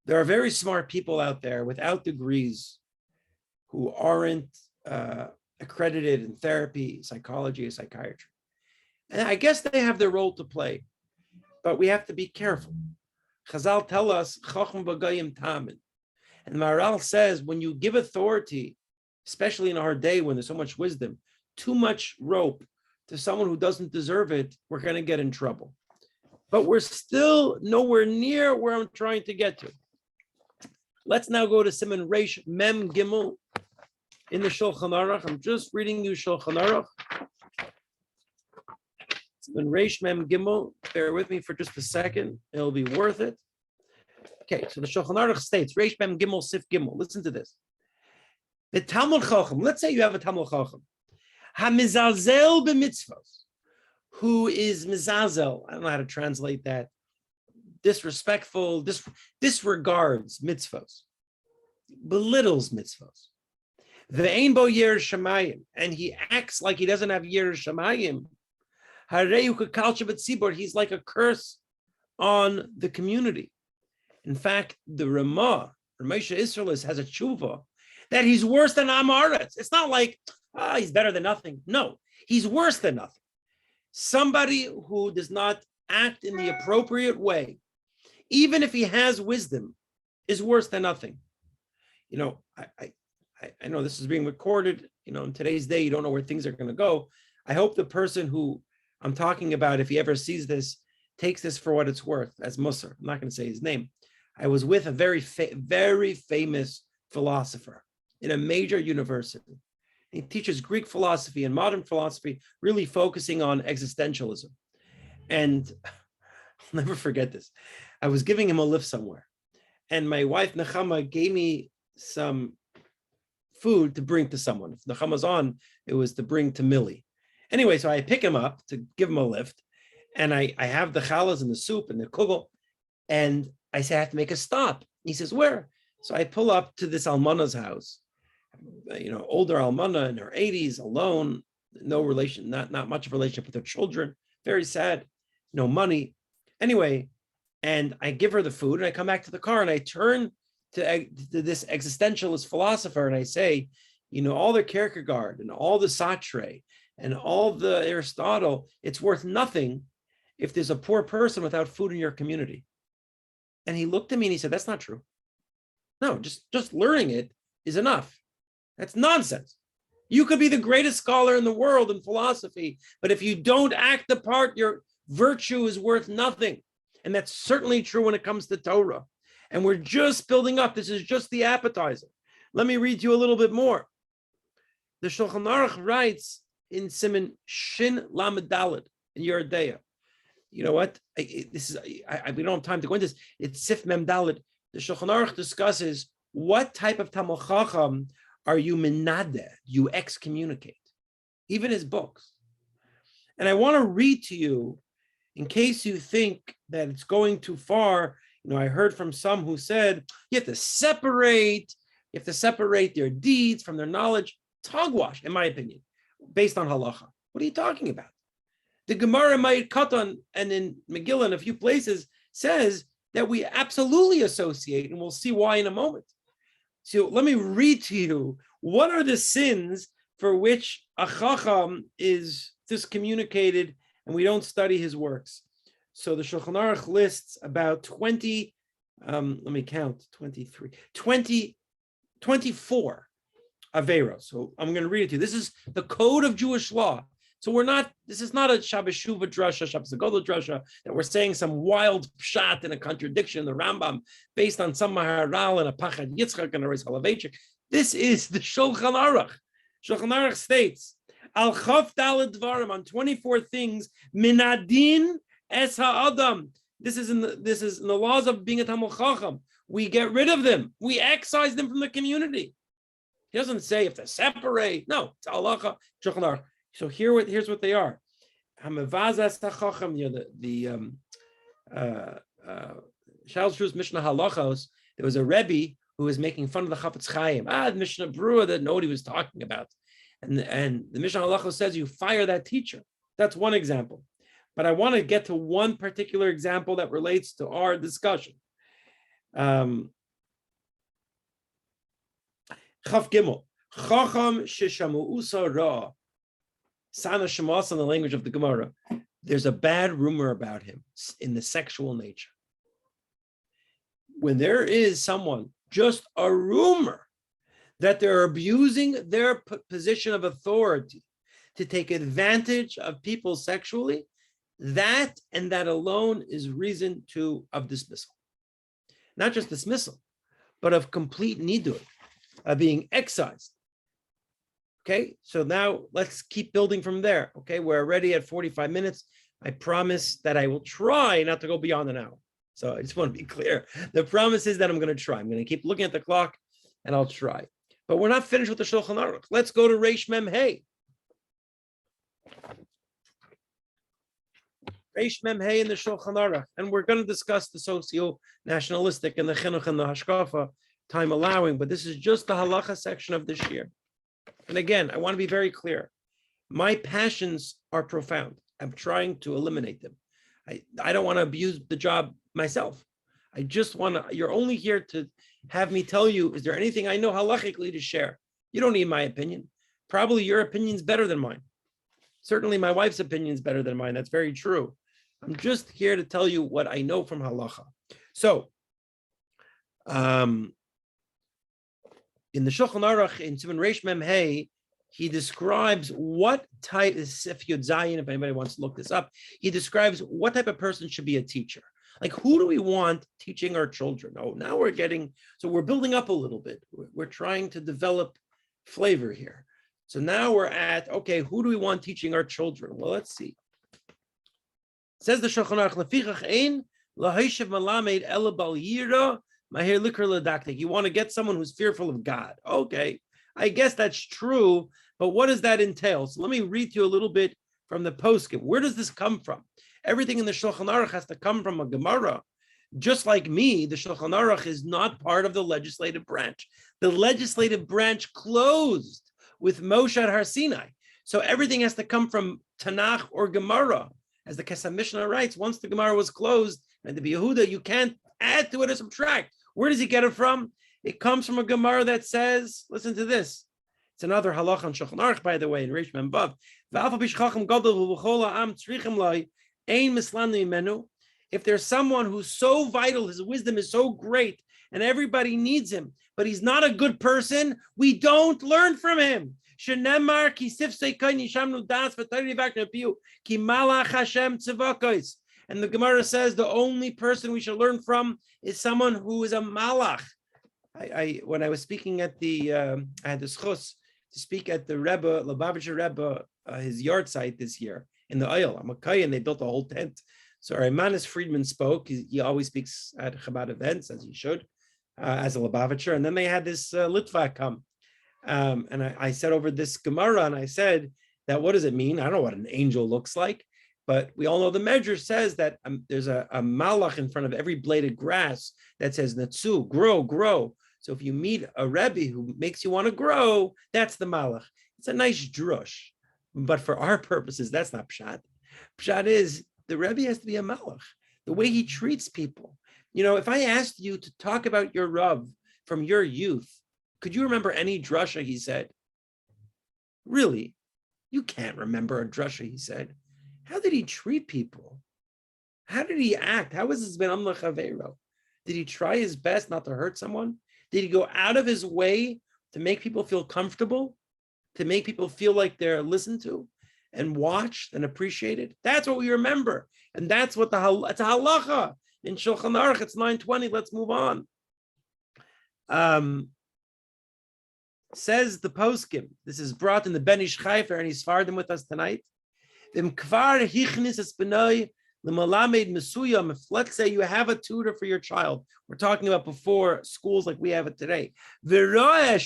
There are very smart people out there without degrees who aren't accredited in therapy, psychology, or psychiatry. And I guess they have their role to play, but we have to be careful. Chazal tell us, chacham b'goyim tamin. And the Maharal says, when you give authority, especially in our day when there's so much wisdom, too much rope to someone who doesn't deserve it, we're going to get in trouble. But we're still nowhere near where I'm trying to get to. Let's now go to Siman Reish Mem Gimel in the Shulchan Aruch. I'm just reading you Shulchan Aruch. Siman Reish Mem Gimel. Bear with me for just a second. It'll be worth it. Okay, so the Shulchan Aruch states, Reish Mem Gimel Sif Gimel. Listen to this. The Talmud Chacham. Let's say you have a Talmud Chacham. Hamizazel b'mitzvos, who is mizazel. I don't know how to translate that. Disrespectful, disregards mitzvos, belittles mitzvos. Ve'ein bo yer shamayim, and he acts like he doesn't have yer shamayim. Harei ukakal shebetzibor, he's like a curse on the community. In fact, the Ramah, Rav Moshe Taub, has a teshuvah that he's worse than Amaretz. It's not like, he's better than nothing. No, he's worse than nothing. Somebody who does not act in the appropriate way, even if he has wisdom, is worse than nothing. I know this is being recorded. In today's day, you don't know where things are going to go. I hope the person who I'm talking about, if he ever sees this, takes this for what it's worth, as Musar. I'm not going to say his name. I was with a very famous philosopher in a major university. He teaches Greek philosophy and modern philosophy, really focusing on existentialism. And I'll never forget this. I was giving him a lift somewhere, and my wife Nechama gave me some food to bring to someone. If Nechama's on, it was to bring to Millie. Anyway, so I pick him up to give him a lift, and I have the chalas and the soup and the kugel, And I say, I have to make a stop. He says, where? So I pull up to this almana's house, older almana in her 80s, alone, no relation, not much of a relationship with her children, very sad, no money. Anyway, and I give her the food and I come back to the car and I turn to this existentialist philosopher and I say, all the Kierkegaard and all the Sartre and all the Aristotle, it's worth nothing if there's a poor person without food in your community. And he looked at me and he said, that's not true. No, just learning it is enough. That's nonsense. You could be the greatest scholar in the world in philosophy, but if you don't act the part, your virtue is worth nothing. And that's certainly true when it comes to Torah. And we're just building up. This is just the appetizer. Let me read you a little bit more. The Shulchan Aruch writes in Siman Shin Lamed Daled in Yeridea. You know what? We don't have time to go into this. It's Sif Mem Daled. The Shulchan Aruch discusses what type of Talmud Chacham are you menadeh, you excommunicate, even his books. And I want to read to you, in case you think that it's going too far. I heard from some who said you have to separate their deeds from their knowledge. Togwash, in my opinion, based on halacha. What are you talking about? The Gemara in Moed Kattan and in Megillah in a few places says that we absolutely associate, and we'll see why in a moment. So let me read to you, what are the sins for which a chacham is discommunicated and we don't study his works? So the Shulchan Aruch lists about 24 averos. So I'm going to read it to you. This is the code of Jewish law. So this is not a Shabbos Shuvah drasha, Shabbos Gadol drasha, that we're saying some wild pshat in a contradiction in the Rambam based on some Maharal and a Pachad Yitzchak and a Reis Halavechik. This is the Shulchan Aruch. Shulchan Aruch states, Al Chaf Daled Dvarim, on 24 things, Minadin Es Ha'adam. This is in the laws of being a Talmud Chacham. We get rid of them. We excise them from the community. He doesn't say if they separate. No, it's halacha, Shulchan Aruch. So here's what they are. Hamaves chacham, the Charles Drew's Mishnah halachos. There was a Rebbe who was making fun of the Chafetz Chaim. The Mishnah Brewer didn't know what he was talking about, and the Mishnah halachos says you fire that teacher. That's one example, but I want to get to one particular example that relates to our discussion. Chaf Gimel, Chacham Shishamu Usa Ra. Sana Shemas in the language of the Gemara. There's a bad rumor about him in the sexual nature. When there is someone, just a rumor, that they're abusing their position of authority to take advantage of people sexually, that and that alone is reason of dismissal. Not just dismissal, but of complete nidui, of being excised. Okay, so now let's keep building from there. Okay, we're already at 45 minutes. I promise that I will try not to go beyond an hour. So I just want to be clear. The promise is that I'm going to try. I'm going to keep looking at the clock and I'll try. But we're not finished with the Shulchan Aruch. Let's go to Reish Mem Hey. Reish Mem Hey in the Shulchan Aruch. And we're going to discuss the socio-nationalistic and the chinuch and the hashkafa, time allowing. But this is just the halacha section of this year. And again, I want to be very clear. My passions are profound. I'm trying to eliminate them. I don't want to abuse the job myself. I just want to, you're only here to have me tell you, is there anything I know halachically to share? You don't need my opinion. Probably your opinion's better than mine. Certainly my wife's opinion is better than mine. That's very true. I'm just here to tell you what I know from halacha. So, in the Shulchan Aruch, in Siman Reish Mem Hey, he describes what type, is Sif Yud Zayin, if anybody wants to look this up, he describes what type of person should be a teacher. Like, who do we want teaching our children? Oh, now we're building up a little bit. We're trying to develop flavor here. So now we're at, okay, who do we want teaching our children? Well, let's see. It says the Shulchan Aruch, Lefichach ein lahishav malamed ela bal yira. You want to get someone who's fearful of God. Okay, I guess that's true, but what does that entail? So let me read to you a little bit from the poskim. Where does this come from? Everything in the Shulchan Aruch has to come from a Gemara. Just like me, the Shulchan Aruch is not part of the legislative branch. The legislative branch closed with Moshe at Har Sinai. So everything has to come from Tanakh or Gemara. As the Kesef Mishnah writes, once the Gemara was closed, and the Yehuda, you can't add to it or subtract. Where does he get it from? It comes from a Gemara that says, listen to this. It's another halacha on Shulchan Aruch, by the way, in Reish Mem Vav. If there's someone who's so vital, his wisdom is so great, and everybody needs him, but he's not a good person, we don't learn from him. And the Gemara says the only person we should learn from is someone who is a malach. When I was speaking at the, I had the schus to speak at the Rebbe, Lubavitcher Rebbe, his yard site this year in the oil. I'm a Kai, and they built a whole tent. So Manis Friedman spoke. He always speaks at Chabad events, as he should, as a Lubavitcher. And then they had this Litvak come. And I said over this Gemara, and I said that what does it mean? I don't know what an angel looks like, but we all know the measure says that there's a malach in front of every blade of grass that says Natsu, grow, grow. So if you meet a Rebbe who makes you want to grow, that's the malach. It's a nice drush, but for our purposes, that's not pshat. Pshat is the Rebbe has to be a malach. The way he treats people. You know, if I asked you to talk about your Rav from your youth, could you remember any drasha he said? Really? You can't remember a drasha he said. How did he treat people? How did he act? How was his ben amlach aveiro? Did he try his best not to hurt someone? Did he go out of his way to make people feel comfortable? To make people feel like they're listened to and watched and appreciated? That's what we remember. And that's what it's a halacha. In Shulchan Aruch, it's 9:20. Let's move on. Says the poskim, this is brought in the Ben Ish Chayfer, and he's fardim with us tonight. Let's say you have a tutor for your child. We're talking about before schools like we have it today. Because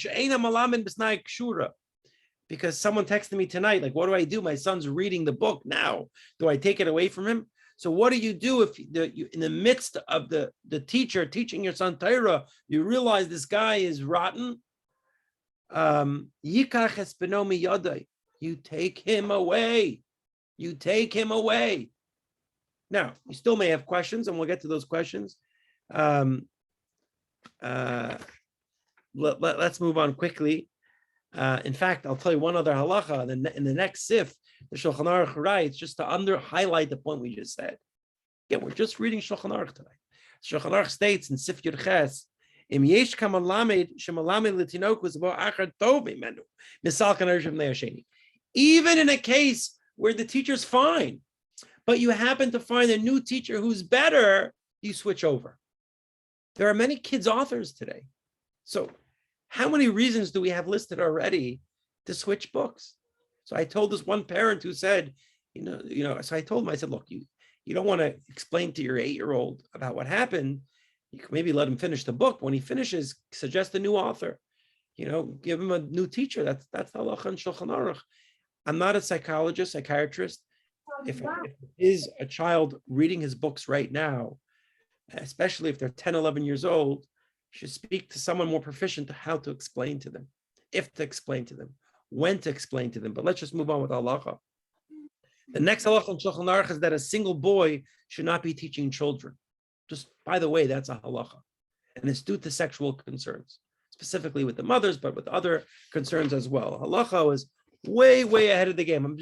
someone texted me tonight, like, what do I do? My son's reading the book now. Do I take it away from him? So what do you do if in the midst of the teacher teaching your son Torah, you realize this guy is rotten? You take him away. You take him away. Now, you still may have questions, and we'll get to those questions. Let's move on quickly. In fact, I'll tell you one other halacha. In the next sif, the Shulchan Aruch writes, just to highlight the point we just said. Again, we're just reading Shulchan Aruch tonight. Shulchan Aruch states in Sif Yud Ches, even in a case where the teacher's fine, but you happen to find a new teacher who's better, you switch over. There are many kids authors today. So how many reasons do we have listed already to switch books? So I told this one parent who said, so I told him, I said, look, you don't want to explain to your 8-year-old about what happened. You can maybe let him finish the book. When he finishes, suggest a new author. Give him a new teacher. That's halacha and Shulchan Aruch. I'm not a psychiatrist. If is a child reading his books right now, especially if they're 10, 11 years old, you should speak to someone more proficient to how to explain to them, if to explain to them, when to explain to them. But let's just move on with halacha. The next halacha in Shulchan Aruch is that a single boy should not be teaching children. Just by the way, that's a halacha. And it's due to sexual concerns, specifically with the mothers, but with other concerns as well. Halacha is way, way ahead of the game.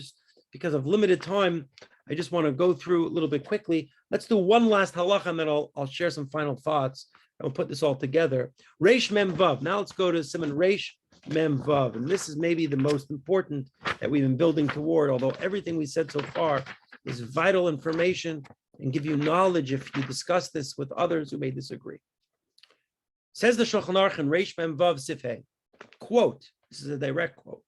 Because of limited time, I just want to go through a little bit quickly. Let's do one last halacha, and then I'll share some final thoughts. And we'll put this all together. Reish Mem Vav. Now let's go to Siman Reish Mem Vav. And this is maybe the most important that we've been building toward, although everything we said so far is vital information and give you knowledge if you discuss this with others who may disagree. Says the Shulchan Aruch in Reish Mem Vav Sifhei, quote, this is a direct quote,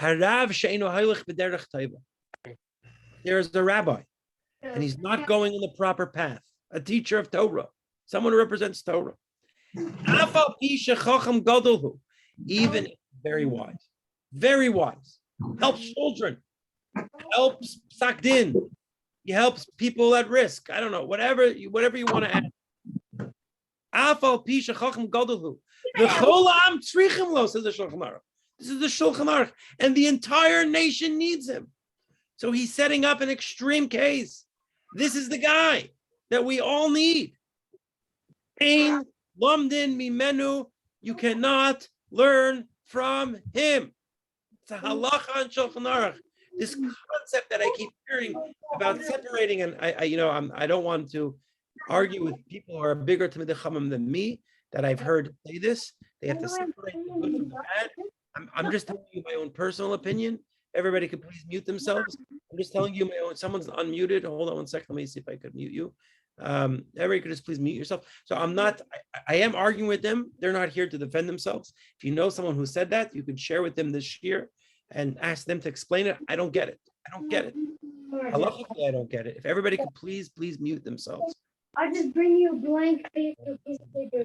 Harav she'eino haylech b'derech taiva. There's a rabbi, and he's not going in the proper path, a teacher of Torah, someone who represents Torah. Even very wise, helps children, helps sakdin, He helps people at risk. I don't know, whatever you want to add. Afal pisha chacham gadol the cholam tzrichim lo, says the Shulchan Aruch. This is the Shulchan Aruch, and the entire nation needs him. So he's setting up an extreme case. This is the guy that we all need. Ein lomdin mimenu, you cannot learn from him. It's a halacha and Shulchan Aruch. This concept that I keep hearing about separating, and I don't want to argue with people who are bigger talmidei chachamim than me, that I've heard say this. They have to separate the good from the bad. I'm just telling you my own personal opinion. Everybody could please mute themselves. I'm just telling you my own. Someone's unmuted. Hold on one second. Let me see if I could mute you. Everybody could just please mute yourself. So I am arguing with them. They're not here to defend themselves. If you know someone who said that, you can share with them this year and ask them to explain it. I don't get it. Halachically, I don't get it. If everybody could please mute themselves. I'll just bring you a blank piece of paper.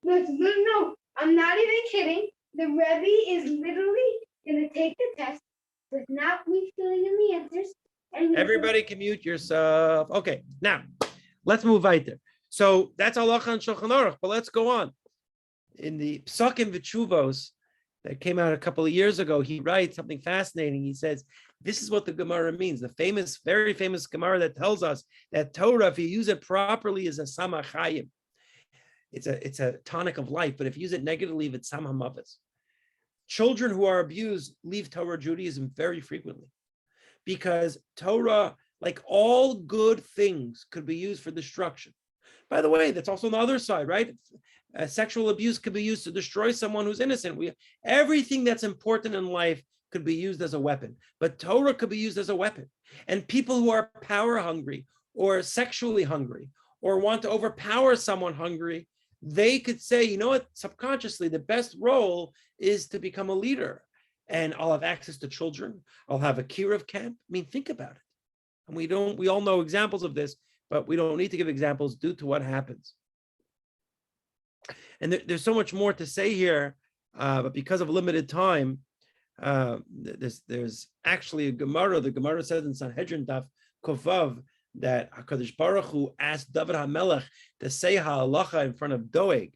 No, I'm not even kidding. The Rebbe is literally going to take the test with not me filling in the answers. And everybody can mute yourself. Okay, now let's move right there. So that's halacha and Shulchan Aruch, but let's go on. In the Psakim V'Tshuvos that came out a couple of years ago, he writes something fascinating. He says, this is what the Gemara means. The famous, very famous Gemara that tells us that Torah, if you use it properly, is a samach chayim. It's a tonic of life, but if you use it negatively, it's sam hamaves. Children who are abused leave Torah Judaism very frequently, because Torah, like all good things, could be used for destruction. By the way, that's also on the other side, right? Sexual abuse could be used to destroy someone who's innocent. Everything that's important in life could be used as a weapon, but Torah could be used as a weapon. And people who are power hungry or sexually hungry or want to overpower someone hungry, they could say, you know what, subconsciously, the best role is to become a leader. And I'll have access to children. I'll have a kiruv camp. I mean, think about it. And we all know examples of this, but we don't need to give examples due to what happens. And there's so much more to say here, but because of limited time, there's actually a Gemara. The Gemara says in Sanhedrin Daf Kovav that HaKadosh Baruch Hu asked David HaMelech to say halacha in front of Doeg,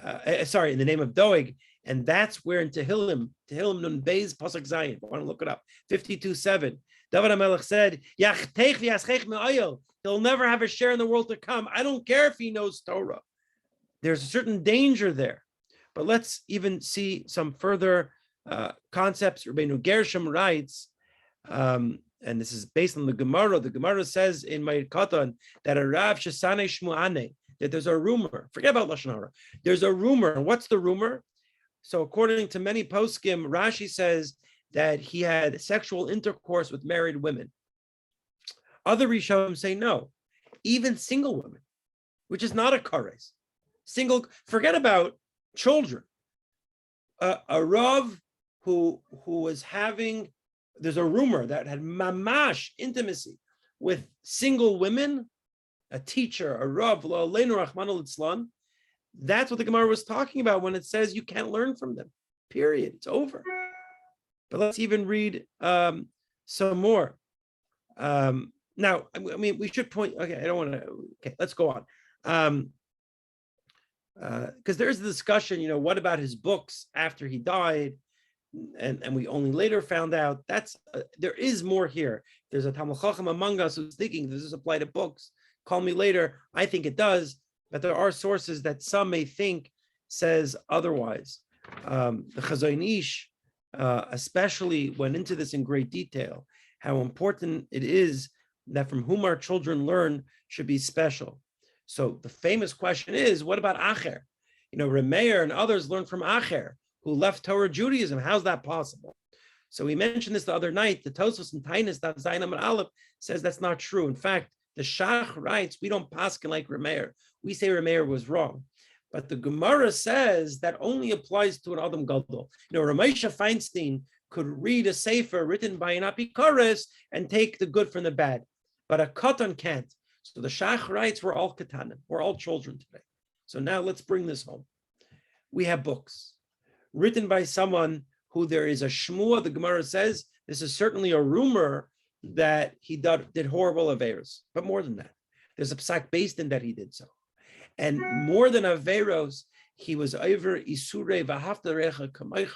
in the name of Doeg, and that's where in Tehillim Nun Beis Pasuk Zayin, I want to look it up, 52:7, David HaMelech said, Yachtech v'yaschech me'ayel, he'll never have a share in the world to come. I don't care if he knows Torah. There's a certain danger there. But let's even see some further concepts. Rabbeinu Gershom writes, and this is based on the Gemara. The Gemara says in Moed Kattan that a Rav Shesane Shmuane, that there's a rumor. Forget about Lashon Hara. There's a rumor. What's the rumor? So according to many poskim, Rashi says that he had sexual intercourse with married women. Other Rishonim say no, even single women, which is not a kares. Forget about children. A Rav who was having, there's a rumor that had mamash intimacy with single women, a teacher, a Rav, Leinu Rachmana Litzlan. That's what the Gemara was talking about when it says you can't learn from them. Period. It's over. But let's even read some more. Now, I mean, we should point. Okay, I don't want to. Okay, let's go on. Because there's a discussion, what about his books after he died? And we only later found out there is more here. There's a Talmud Chacham among us who's thinking, does this apply to books? Call me later. I think it does, but there are sources that some may think says otherwise. The Chazon Ish especially went into this in great detail, how important it is that from whom our children learn should be special. So the famous question is, what about Acher? Remeir and others learned from Acher, who left Torah Judaism. How's that possible? So we mentioned this the other night. The Tosfos and Taanis, that Zayin and Aleph, says that's not true. In fact, the Shach writes, we don't paskin like Remeir. We say Remeir was wrong. But the Gemara says that only applies to an Adam Gadol. Rav Moshe Feinstein could read a sefer written by an apikoros and take the good from the bad, but a Kattan can't. So the Shach writes, we're all Katanim, we're all children today. So now let's bring this home. We have books written by someone who there is a shmua. The Gemara says this is certainly a rumor that he did horrible averos, but more than that, there's a psak based in that he did so. And more than averos, he was over isurei v'haftarecha kamaycha,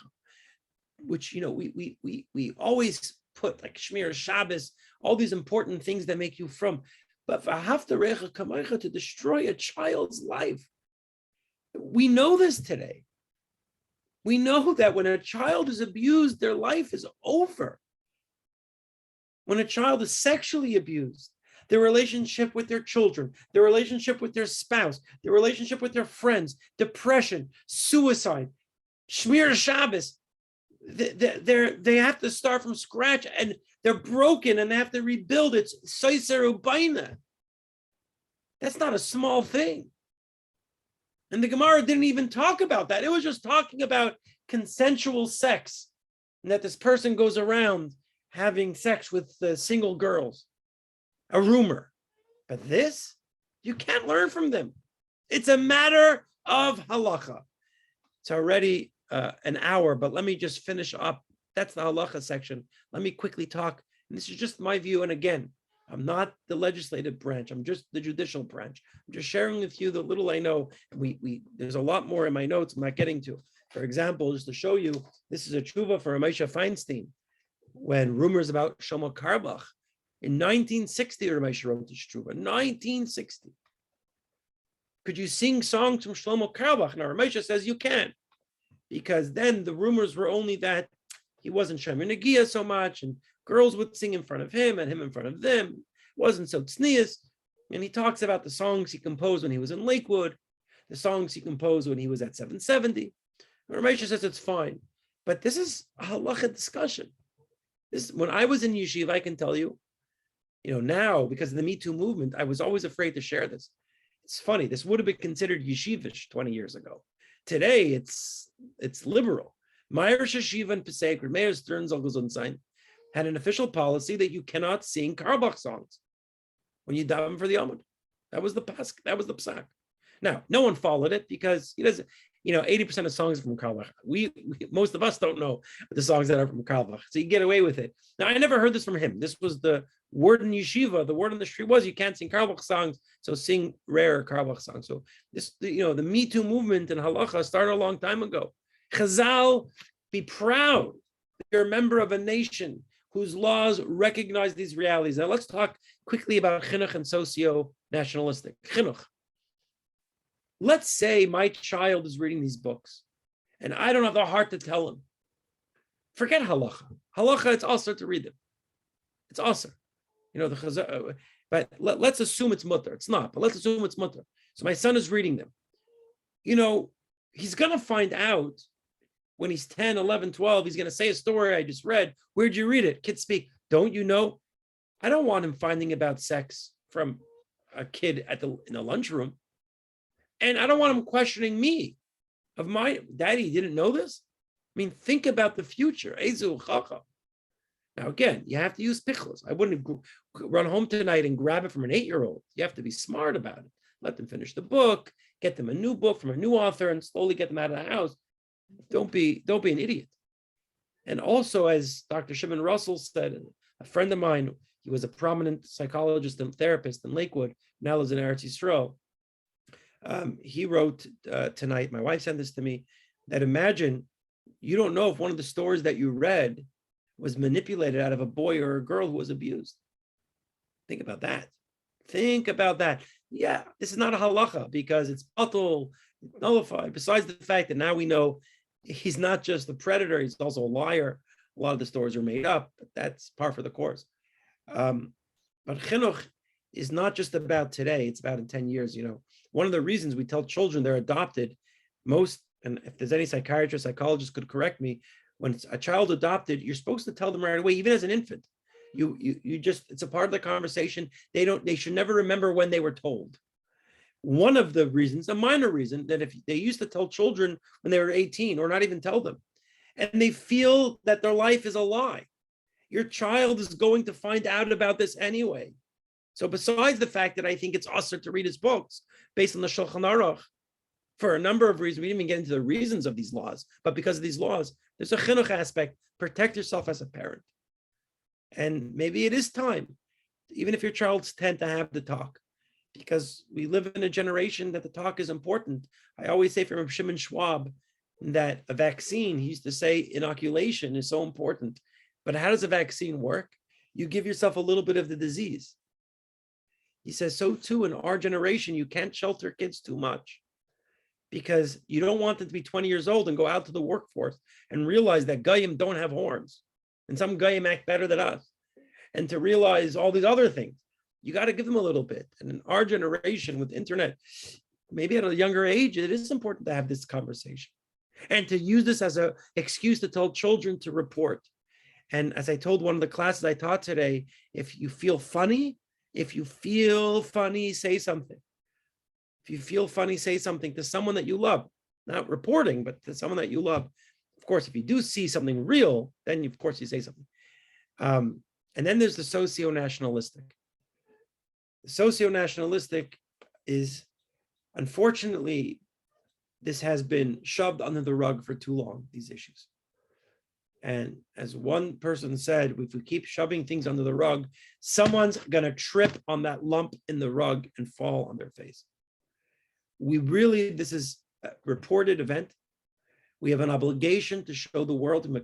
which, you know, we always put like Shmir Shabbos, all these important things that make you from, but v'haftarecha kamaycha, to destroy a child's life. We know this today. We know that when a child is abused, their life is over. When a child is sexually abused, their relationship with their children, their relationship with their spouse, their relationship with their friends, depression, suicide, Shmir Shabbos, they have to start from scratch, and they're broken and they have to rebuild. It's Seiser Ubaina. That's not a small thing. And the Gemara didn't even talk about that. It was just talking about consensual sex, and that this person goes around having sex with single girls. A rumor. But this, you can't learn from them. It's a matter of halacha. It's already an hour, but let me just finish up. That's the halacha section. Let me quickly talk. And this is just my view. And again, I'm not the legislative branch. I'm just the judicial branch. I'm just sharing with you the little I know. And there's a lot more in my notes I'm not getting to. For example, just to show you, this is a teshuvah for Moshe Feinstein. When rumors about Shlomo Carlebach in 1960, Moshe wrote this teshuvah. 1960. Could you sing songs from Shlomo Carlebach? Now, Moshe says you can, because then the rumors were only that he wasn't Shemer Negiah so much, and girls would sing in front of him and him in front of them. It wasn't so tznius. And he talks about the songs he composed when he was in Lakewood, the songs he composed when he was at 770. Moshe says it's fine. But this is a halacha discussion. When I was in yeshiva, I can tell you, now, because of the Me Too movement, I was always afraid to share this. It's funny. This would have been considered yeshivish 20 years ago. Today, it's liberal. Meir Shashiva and Pesach, Meir Stern Zalgazunzain, had an official policy that you cannot sing Carlebach songs when you daven for the Amud. That was the psak. Now, no one followed it because he doesn't. 80% of songs are from Carlebach. Most of us don't know the songs that are from Carlebach, so you get away with it. Now, I never heard this from him. This was the word in yeshiva. The word on the street was you can't sing Carlebach songs, so sing rare Carlebach songs. So the Me Too movement in halacha started a long time ago. Chazal, be proud that you're a member of a nation whose laws recognize these realities. Now, let's talk quickly about chinuch and socio-nationalistic. Chinuch. Let's say my child is reading these books and I don't have the heart to tell him. Forget halacha. Halacha, it's also to read them. It's also, the chazal, but let's assume it's mutter. It's not, but let's assume it's mutter. So my son is reading them. He's going to find out when he's 10, 11, 12, he's going to say a story I just read. Where'd you read it? Kids speak. Don't you know? I don't want him finding about sex from a kid in the lunchroom. And I don't want him questioning me of my daddy didn't know this. I mean, think about the future. Ezu chacham. Now, again, you have to use pichlos. I wouldn't run home tonight and grab it from an 8-year-old. You have to be smart about it. Let them finish the book, get them a new book from a new author, and slowly get them out of the house. Don't be an idiot. And also, as Dr. Shimon Russell said, a friend of mine, he was a prominent psychologist and therapist in Lakewood, now lives in Eretz Yisrael. He wrote tonight, my wife sent this to me, that imagine you don't know if one of the stories that you read was manipulated out of a boy or a girl who was abused. Think about that. Think about that. Yeah, this is not a halacha because it's batul, nullified. Besides the fact that now we know he's not just the predator, he's also a liar. A lot of the stories are made up, but that's par for the course. But chinuch is not just about today, it's about in 10 years. One of the reasons we tell children they're adopted, and if there's any psychiatrist, psychologist could correct me, when it's a child adopted, you're supposed to tell them right away, even as an infant. It's a part of the conversation. They should never remember when they were told. One of the reasons, a minor reason, that if they used to tell children when they were 18 or not even tell them, and they feel that their life is a lie, your child is going to find out about this anyway. So besides the fact that I think it's usher to read his books based on the Shulchan Aruch, for a number of reasons, we didn't even get into the reasons of these laws, but because of these laws, there's a chinuch aspect. Protect yourself as a parent. And maybe it is time, even if your child's 10, to have the talk, because we live in a generation that the talk is important. I always say from Shimon Schwab that a vaccine, he used to say inoculation is so important. But how does a vaccine work? You give yourself a little bit of the disease. He says, so too in our generation, you can't shelter kids too much, because you don't want them to be 20 years old and go out to the workforce and realize that Goyim don't have horns and some Goyim act better than us, and to realize all these other things. You got to give them a little bit. And in our generation with internet, maybe at a younger age, it is important to have this conversation and to use this as an excuse to tell children to report. And as I told one of the classes I taught today, if you feel funny, say something. If you feel funny, say something to someone that you love, not reporting, but to someone that you love. Of course, if you do see something real, then you say something. And then there's the socio-nationalistic. The socio-nationalistic is, unfortunately, this has been shoved under the rug for too long, these issues. And as one person said, if we keep shoving things under the rug, someone's going to trip on that lump in the rug and fall on their face. This is a reported event. We have an obligation to show the world and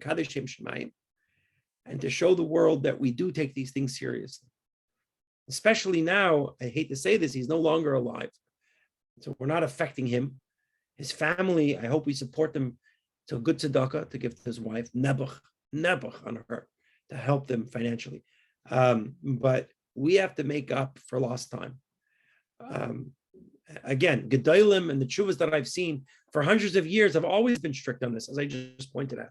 to show the world that we do take these things seriously. Especially now, I hate to say this, he's no longer alive. So we're not affecting him. His family, I hope we support them to a good tzedakah to give to his wife, nebuch on her, to help them financially. But we have to make up for lost time. Again, gedolim and the teshuvahs that I've seen for hundreds of years have always been strict on this, as I just pointed out.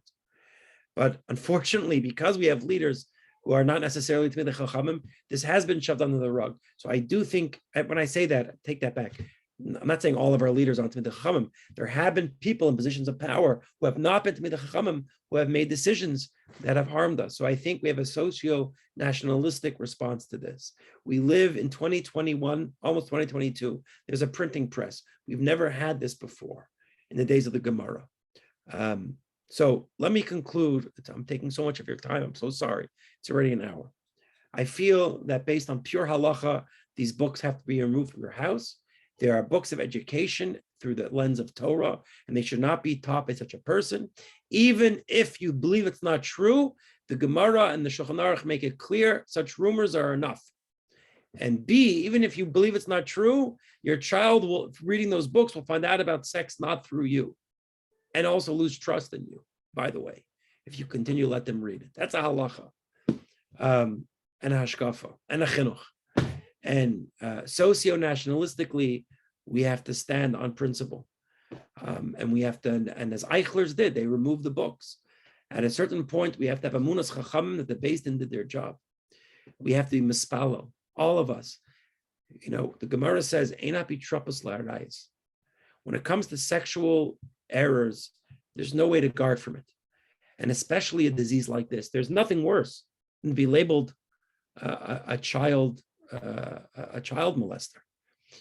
But unfortunately, because we have leaders who are not necessarily talmidei chachamim, this has been shoved under the rug. So I do think, when I say that, take that back. I'm not saying all of our leaders aren't talmidei chachamim. There have been people in positions of power who have not been talmidei chachamim, who have made decisions that have harmed us. So I think we have a socio-nationalistic response to this. We live in 2021, almost 2022. There's a printing press. We've never had this before in the days of the Gemara. So let me conclude. I'm taking so much of your time. I'm so sorry. It's already an hour. I feel that based on pure halacha, these books have to be removed from your house. There are books of education through the lens of Torah, and they should not be taught by such a person. Even if you believe it's not true, the Gemara and the Shulchan Aruch make it clear such rumors are enough. And B, even if you believe it's not true, your child will, reading those books, will find out about sex not through you, and also lose trust in you, by the way, if you continue to let them read it. That's a halacha, and a hashkafa, and a chinuch. And socio-nationalistically, we have to stand on principle. And we have to, and as Eichlers did, they removed the books. At a certain point, we have to have amunas chacham that the Beis Din did their job. We have to be mispalo, all of us. You know, the Gemara says, "Einat bitrapos la'arayis." When it comes to sexual errors, there's no way to guard from it. And especially a disease like this, there's nothing worse than to be labeled a child molester.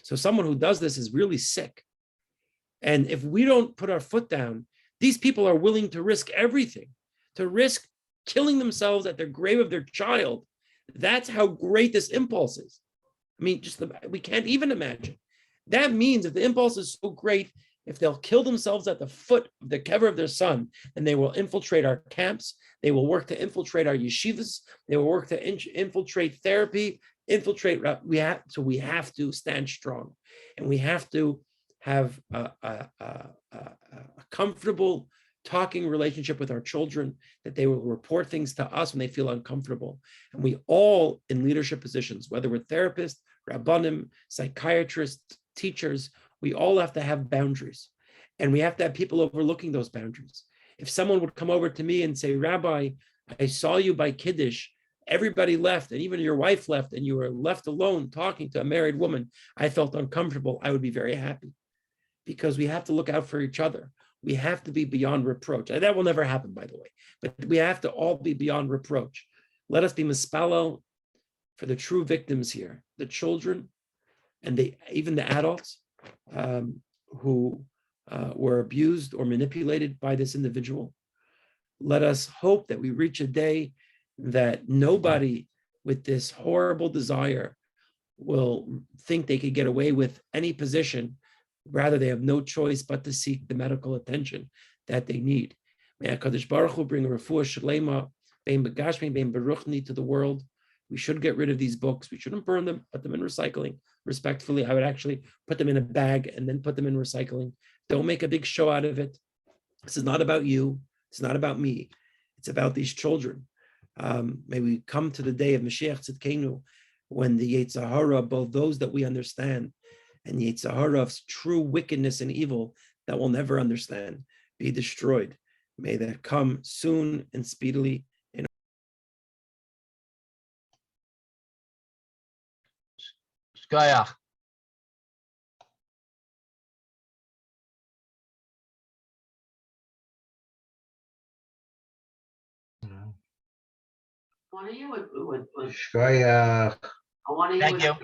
So someone who does this is really sick. And if we don't put our foot down, these people are willing to risk everything, to risk killing themselves at the grave of their child. That's how great this impulse is. I mean, we can't even imagine. That means if the impulse is so great, if they'll kill themselves at the foot of the kever of their son, then they will infiltrate our camps. They will work to infiltrate our yeshivas. They will work to infiltrate therapy, we have to stand strong, and we have to have a comfortable talking relationship with our children, that they will report things to us when they feel uncomfortable. And we all in leadership positions, whether we're therapists, rabbanim, psychiatrists, teachers, we all have to have boundaries, and we have to have people overlooking those boundaries. If someone would come over to me and say, "Rabbi, I saw you by Kiddush, everybody left, and even your wife left, and you were left alone talking to a married woman," I felt uncomfortable. I would be very happy, because we have to look out for each other. We have to be beyond reproach. That will never happen, by the way, but we have to all be beyond reproach. Let us be mispalel for the true victims here, the children, and even the adults who were abused or manipulated by this individual. Let us hope that we reach a day that nobody with this horrible desire will think they could get away with any position. Rather, they have no choice but to seek the medical attention that they need. May HaKadosh Baruch Hu bring a refuah shlema, bein begashmi, bein beruchni to the world. We should get rid of these books. We shouldn't burn them, put them in recycling. Respectfully, I would actually put them in a bag and then put them in recycling. Don't make a big show out of it. This is not about you. It's not about me. It's about these children. May we come to the day of Mashiach Tzidkenu, when the Yetzer Hara, both those that we understand and the Yetzer Hara of true wickedness and evil that we'll never understand, be destroyed. May that come soon and speedily. Shkoyach. One of you would Shkoyach. I want to Thank you.